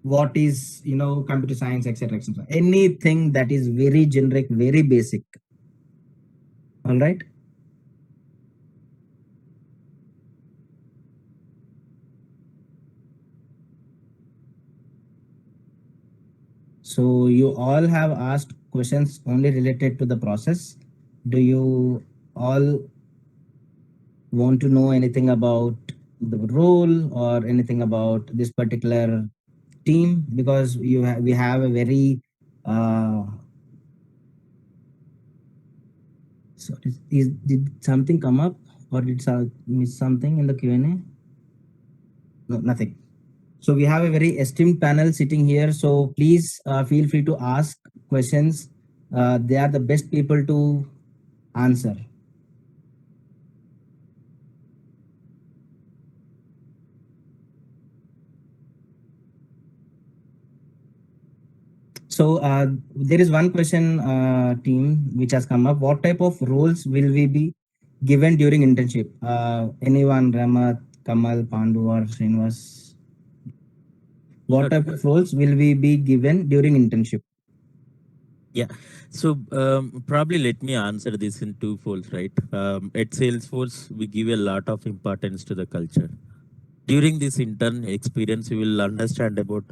E: what is, computer science, etc., etc. Anything that is very generic, very basic. All right. So you all have asked questions only related to the process. Do you all want to know anything about the role or anything about this particular team? Because we have a very so did something come up or did miss something in the Q&A? No, nothing. So we have a very esteemed panel sitting here. So please feel free to ask questions. They are the best people to answer. So there is one question, team, which has come up. What type of roles will we be given during internship? Anyone, Ramat, Kamal, Pandu, or Srinivas? What
A: Sure.
E: type of roles will we be given during internship?
A: Yeah. So probably let me answer this in two folds, right? At Salesforce, we give a lot of importance to the culture. During this intern experience, you will understand about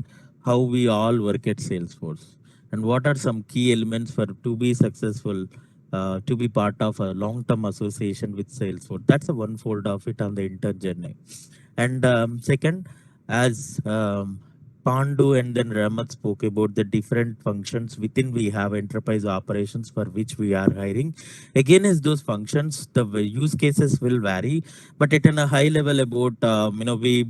A: how we all work at Salesforce and what are some key elements for to be successful, to be part of a long-term association with Salesforce. That's a one fold of it on the intern journey. And second, as Pandu and then Ramat spoke about the different functions within we have enterprise operations for which we are hiring. Again, as those functions, the use cases will vary, but at a high level about, we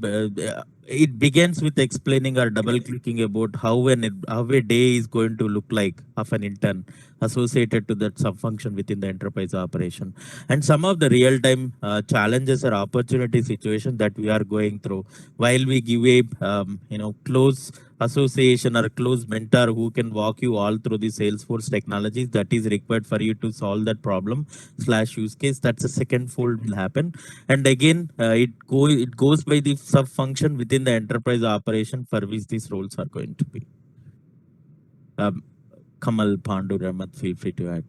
A: it begins with explaining or double clicking about how a day is going to look like of an intern associated to that sub function within the enterprise operation, and some of the real time challenges or opportunity situation that we are going through while we give a close association or close mentor who can walk you all through the Salesforce technologies that is required for you to solve that problem slash use case. That's a second fold will happen. And again, it goes by the sub function within the enterprise operation for which these roles are going to be. Kamal, Pandu, Ramat, feel free to add.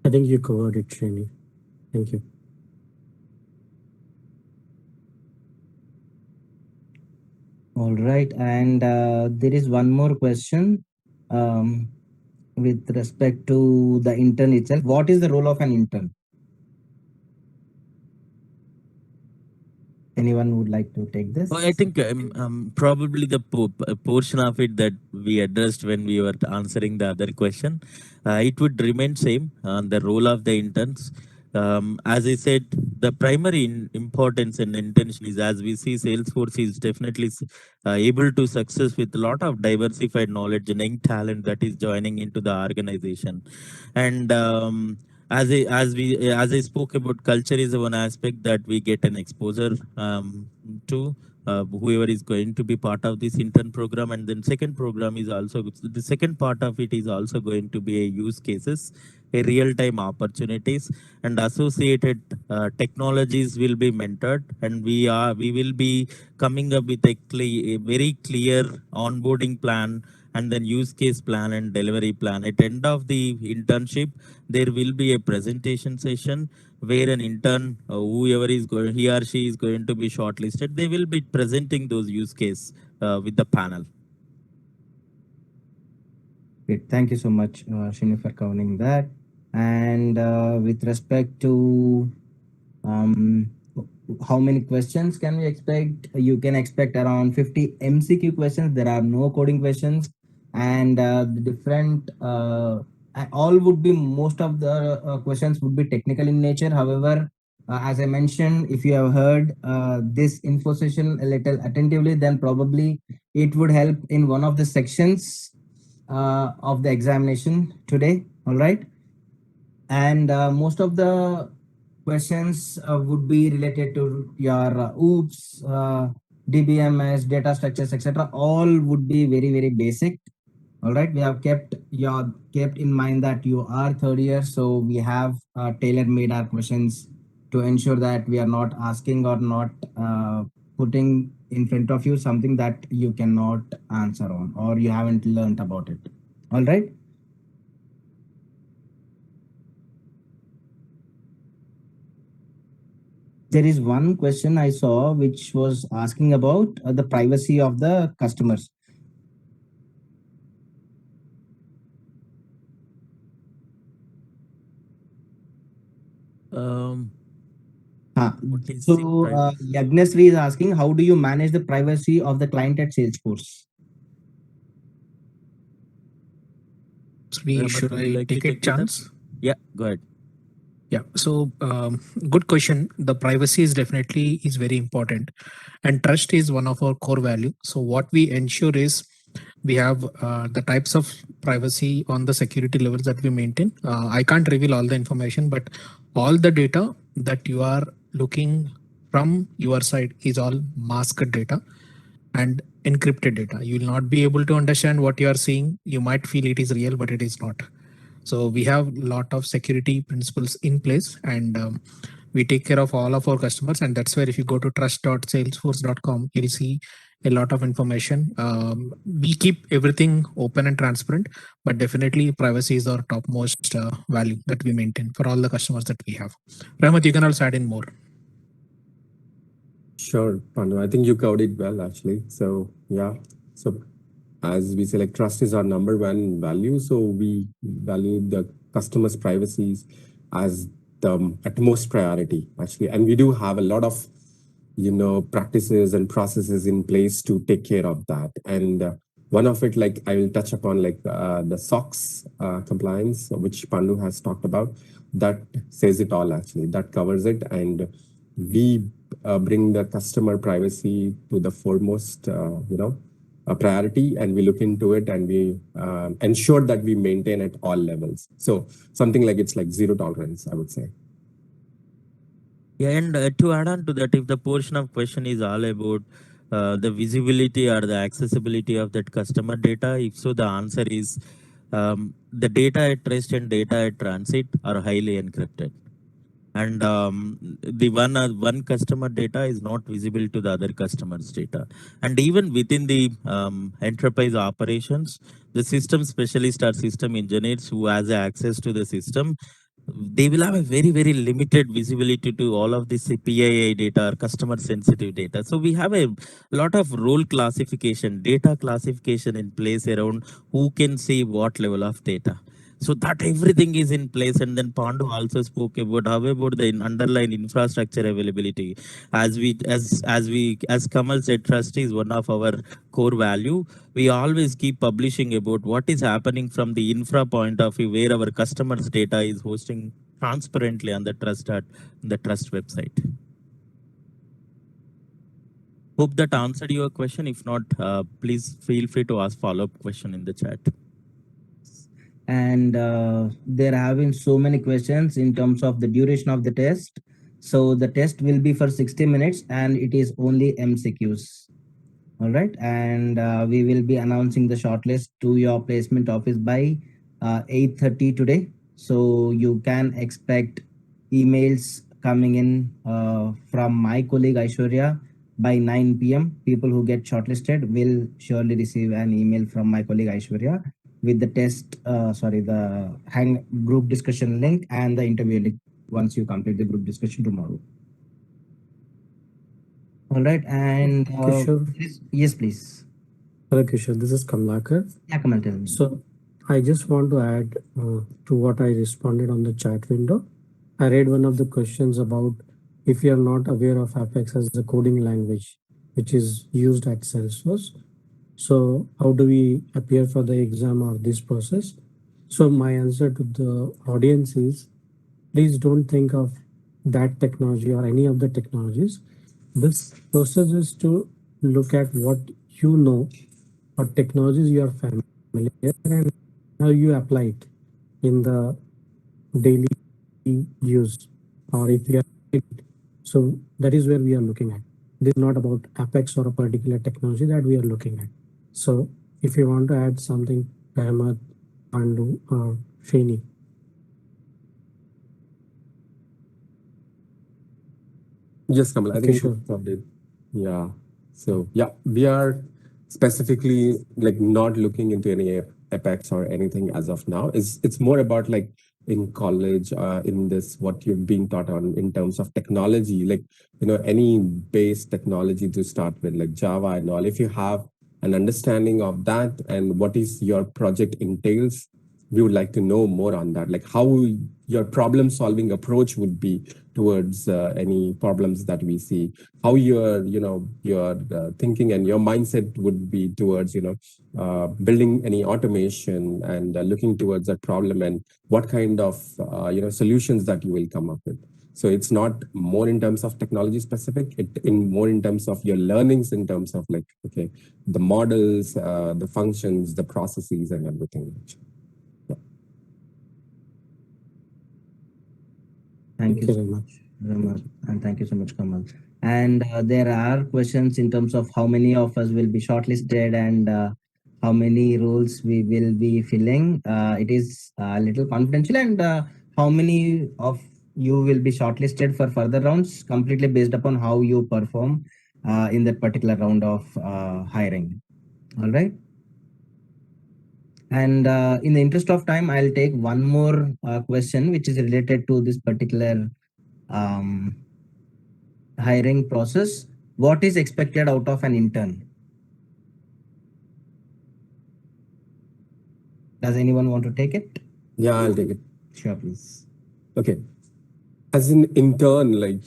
B: I think you covered it, Srini. Thank you.
E: All right. And there is one more question um, with respect to the intern itself. What is the role of an intern? Anyone would like to take this?
A: I think probably the portion of it that we addressed when we were answering the other question, it would remain same on the role of the interns. As I said, the primary importance and intention is, as we see, Salesforce is definitely able to success with a lot of diversified knowledge and young talent that is joining into the organization, and as I spoke about, culture is one aspect that we get an exposure to whoever is going to be part of this intern program, and then second program is also the second part of it is also going to be a use cases, a real time opportunities, and associated technologies will be mentored, and we will be coming up with a very clear onboarding plan and then use case plan and delivery plan. At end of the internship, there will be a presentation session where an intern, whoever is going, he or she is going to be shortlisted, they will be presenting those use case with the panel.
E: Great. Thank you so much, Shinu, for covering that. And with respect to how many questions can we expect? You can expect around 50 MCQ questions. There are no coding questions, and the different all would be, most of the questions would be technical in nature. However, as I mentioned, if you have heard this info session a little attentively, then probably it would help in one of the sections of the examination today. All right. And most of the questions would be related to your OOPS, DBMS, data structures, etc. All would be very, very basic. All right. We have kept in mind that you are third year, so we have tailor-made our questions to ensure that we are not asking or not putting in front of you something that you cannot answer on or you haven't learned about it. All right. There is one question I saw which was asking about the privacy of the customers.
A: Um, what is
E: So
A: the privacy?
E: Yagnesri is asking, how do you manage the privacy of the client at Salesforce?
A: Ramat,
C: Should
A: would you
C: I
A: like to
C: take a
A: take it up?
C: chance?
A: Yeah, go ahead.
C: Yeah. So good question. The privacy is definitely is very important, and trust is one of our core value. So what we ensure is we have the types of privacy on the security levels that we maintain. I can't reveal all the information, but all the data that you are looking from your side is all masked data and encrypted data. You will not be able to understand what you are seeing. You might feel it is real, but it is not. So we have a lot of security principles in place, and we take care of all of our customers. And that's where if you go to trust.salesforce.com, you'll see a lot of information. We keep everything open and transparent, but definitely privacy is our topmost value that we maintain for all the customers that we have. Rahmat, you can also add in more.
D: Sure, Pandu. I think you covered it well, actually. So, yeah. So, as we say, like trust is our number one value. So, we value the customer's privacy as the utmost priority, actually. And we do have a lot of, practices and processes in place to take care of that. And one of it, like I will touch upon, like the SOX compliance, which Pandu has talked about. That says it all, actually. That covers it. And we bring the customer privacy to the foremost, a priority, and we look into it and we ensure that we maintain at all levels. So something like it's like zero tolerance, I would say.
A: Yeah, and to add on to that, if the portion of question is all about the visibility or the accessibility of that customer data, if so, the answer is the data at rest and data at transit are highly encrypted. And the one customer data is not visible to the other customer's data. And even within the enterprise operations, the system specialist or system engineers who has access to the system, they will have a very, very limited visibility to all of this PII data or customer sensitive data. So we have a lot of role classification, data classification in place around who can see what level of data. So that everything is in place. And then Pandu also spoke about how about the underlying infrastructure availability. As Kamal said, trust is one of our core value. We always keep publishing about what is happening from the infra point of view, where our customers' data is hosting transparently on the trust website. Hope that answered your question. If not, please feel free to ask follow-up question in the chat.
E: And there have been so many questions in terms of the duration of the test. So the test will be for 60 minutes and it is only MCQs. All right. And we will be announcing the shortlist to your placement office by 8:30 today. So you can expect emails coming in from my colleague Aishwarya by 9 p.m. People who get shortlisted will surely receive an email from my colleague Aishwarya with the the hang group discussion link and the interview link once you complete the group discussion tomorrow. All right, and
B: Kishore,
E: yes, please.
B: hello Kishore, this is Kamlakar.
E: Yeah, Kamal, tell me.
B: So I just want to add to what I responded on the chat window. I read one of the questions about if you are not aware of Apex as a coding language, which is used at Salesforce. So how do we appear for the exam or this process? So my answer to the audience is, please don't think of that technology or any of the technologies. This process is to look at what you know, what technologies you are familiar and how you apply it in the daily use, or if you are, so that is where we are looking at. This is not about Apex or a particular technology that we are looking at. So if you want to add something, Rahmat, Pandu, or Srini.
D: Yes, Kamal, I
B: Okay,
D: think
B: sure.
D: yeah. So yeah, we are specifically like not looking into any Apex or anything as of now. It's more about like in college, in this what you're being taught on in terms of technology, like any base technology to start with, like Java and all. If you have an understanding of that and what is your project entails, we would like to know more on that, like how your problem solving approach would be towards any problems that we see, how your thinking and your mindset would be towards building any automation and looking towards that problem, and what kind of solutions that you will come up with. So it's not more in terms of technology specific, more in terms of your learnings, in terms of like, okay, the models, the functions, the processes and everything.
E: Thank you so much, Ramat, and thank you so much, Kamal. And there are questions in terms of how many of us will be shortlisted and how many roles we will be filling. It is a little confidential, and how many of you will be shortlisted for further rounds, completely based upon how you perform in that particular round of hiring. All right. And in the interest of time, I'll take one more question, which is related to this particular hiring process. What is expected out of an intern? Does anyone want to take it?
D: Yeah, I'll take it.
E: Sure, please.
D: Okay. As an intern, like,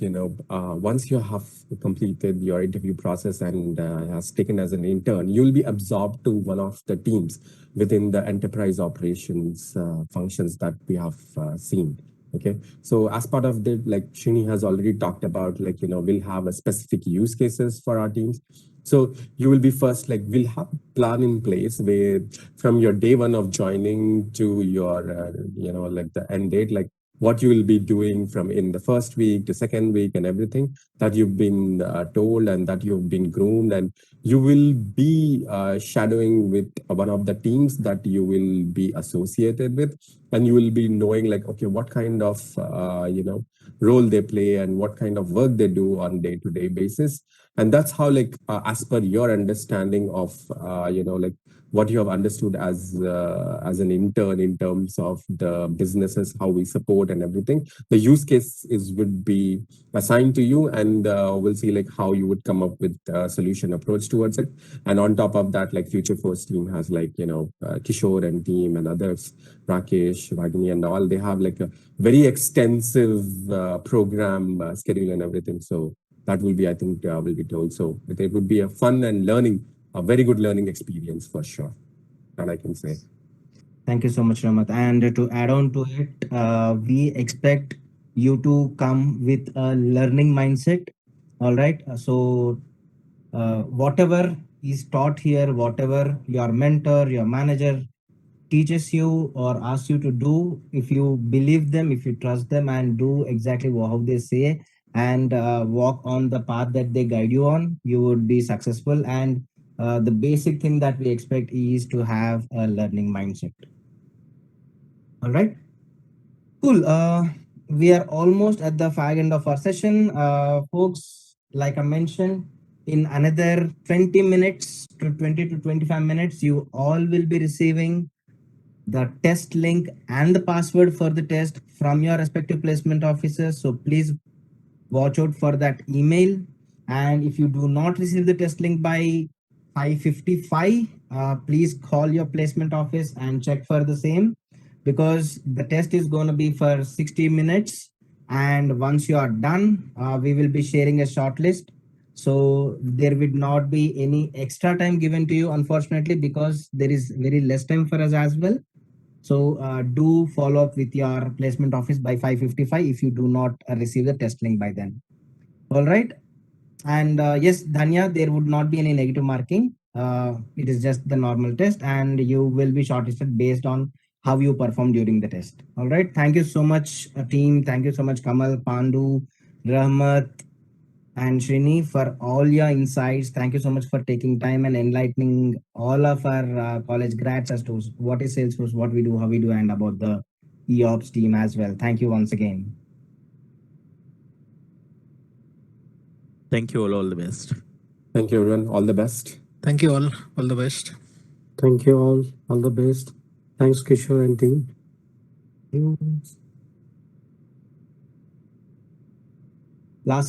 D: once you have completed your interview process and has taken as an intern, you'll be absorbed to one of the teams within the enterprise operations functions that we have seen. Okay. So as part of that, like Srini has already talked about, like, we'll have a specific use cases for our teams. So you will be first, like, we'll have a plan in place where from your day one of joining to your, like the end date, like, what you will be doing from in the first week to second week and everything that you've been told and that you've been groomed, and you will be shadowing with one of the teams that you will be associated with. and you will be knowing like, okay, what kind of, role they play and what kind of work they do on day-to-day basis. And that's how like, as per your understanding of, like what you have understood as an intern in terms of the businesses, how we support and everything, the use case is would be assigned to you, and we'll see like how you would come up with a solution approach towards it. And on top of that, like Future Force team has like, Kishore and team and others, Rakesh, Ragini and all, they have like a very extensive program schedule and everything. So that will be, I think, will be told. So it would be a fun and learning, a very good learning experience for sure. That I can say.
E: Thank you so much, Ramat. And to add on to it, we expect you to come with a learning mindset. All right. Whatever is taught here, whatever your mentor, your manager teaches you or asks you to do, if you believe them, if you trust them and do exactly how they say, and walk on the path that they guide you on, you would be successful. And the basic thing that we expect is to have a learning mindset. All right. Cool. We are almost at the fag end of our session. Folks, like I mentioned, in another 20 minutes to 20 to 25 minutes, you all will be receiving the test link and the password for the test from your respective placement officers. So please watch out for that email. And if you do not receive the test link by 5:55, please call your placement office and check for the same, because the test is going to be for 60 minutes. And once you are done, we will be sharing a short list. So there will not be any extra time given to you, unfortunately, because there is very less time for us as well. So do follow up with your placement office by 5:55 if you do not receive the test link by then. All right. And yes, Dhanya, there would not be any negative marking. It is just the normal test, and you will be shortlisted based on how you perform during the test. All right. Thank you so much, team. Thank you so much, Kamal, Pandu, Rahmat, and Srini, for all your insights. Thank you so much for taking time and enlightening all of our college grads as to what is Salesforce, what we do, how we do, and about the EOps team as well. Thank you once again.
A: Thank you all the best.
D: Thank you, everyone. All the best.
C: Thank you all. All the best.
B: Thank you all. All the best. Thanks, Kishore and team.
E: Last year.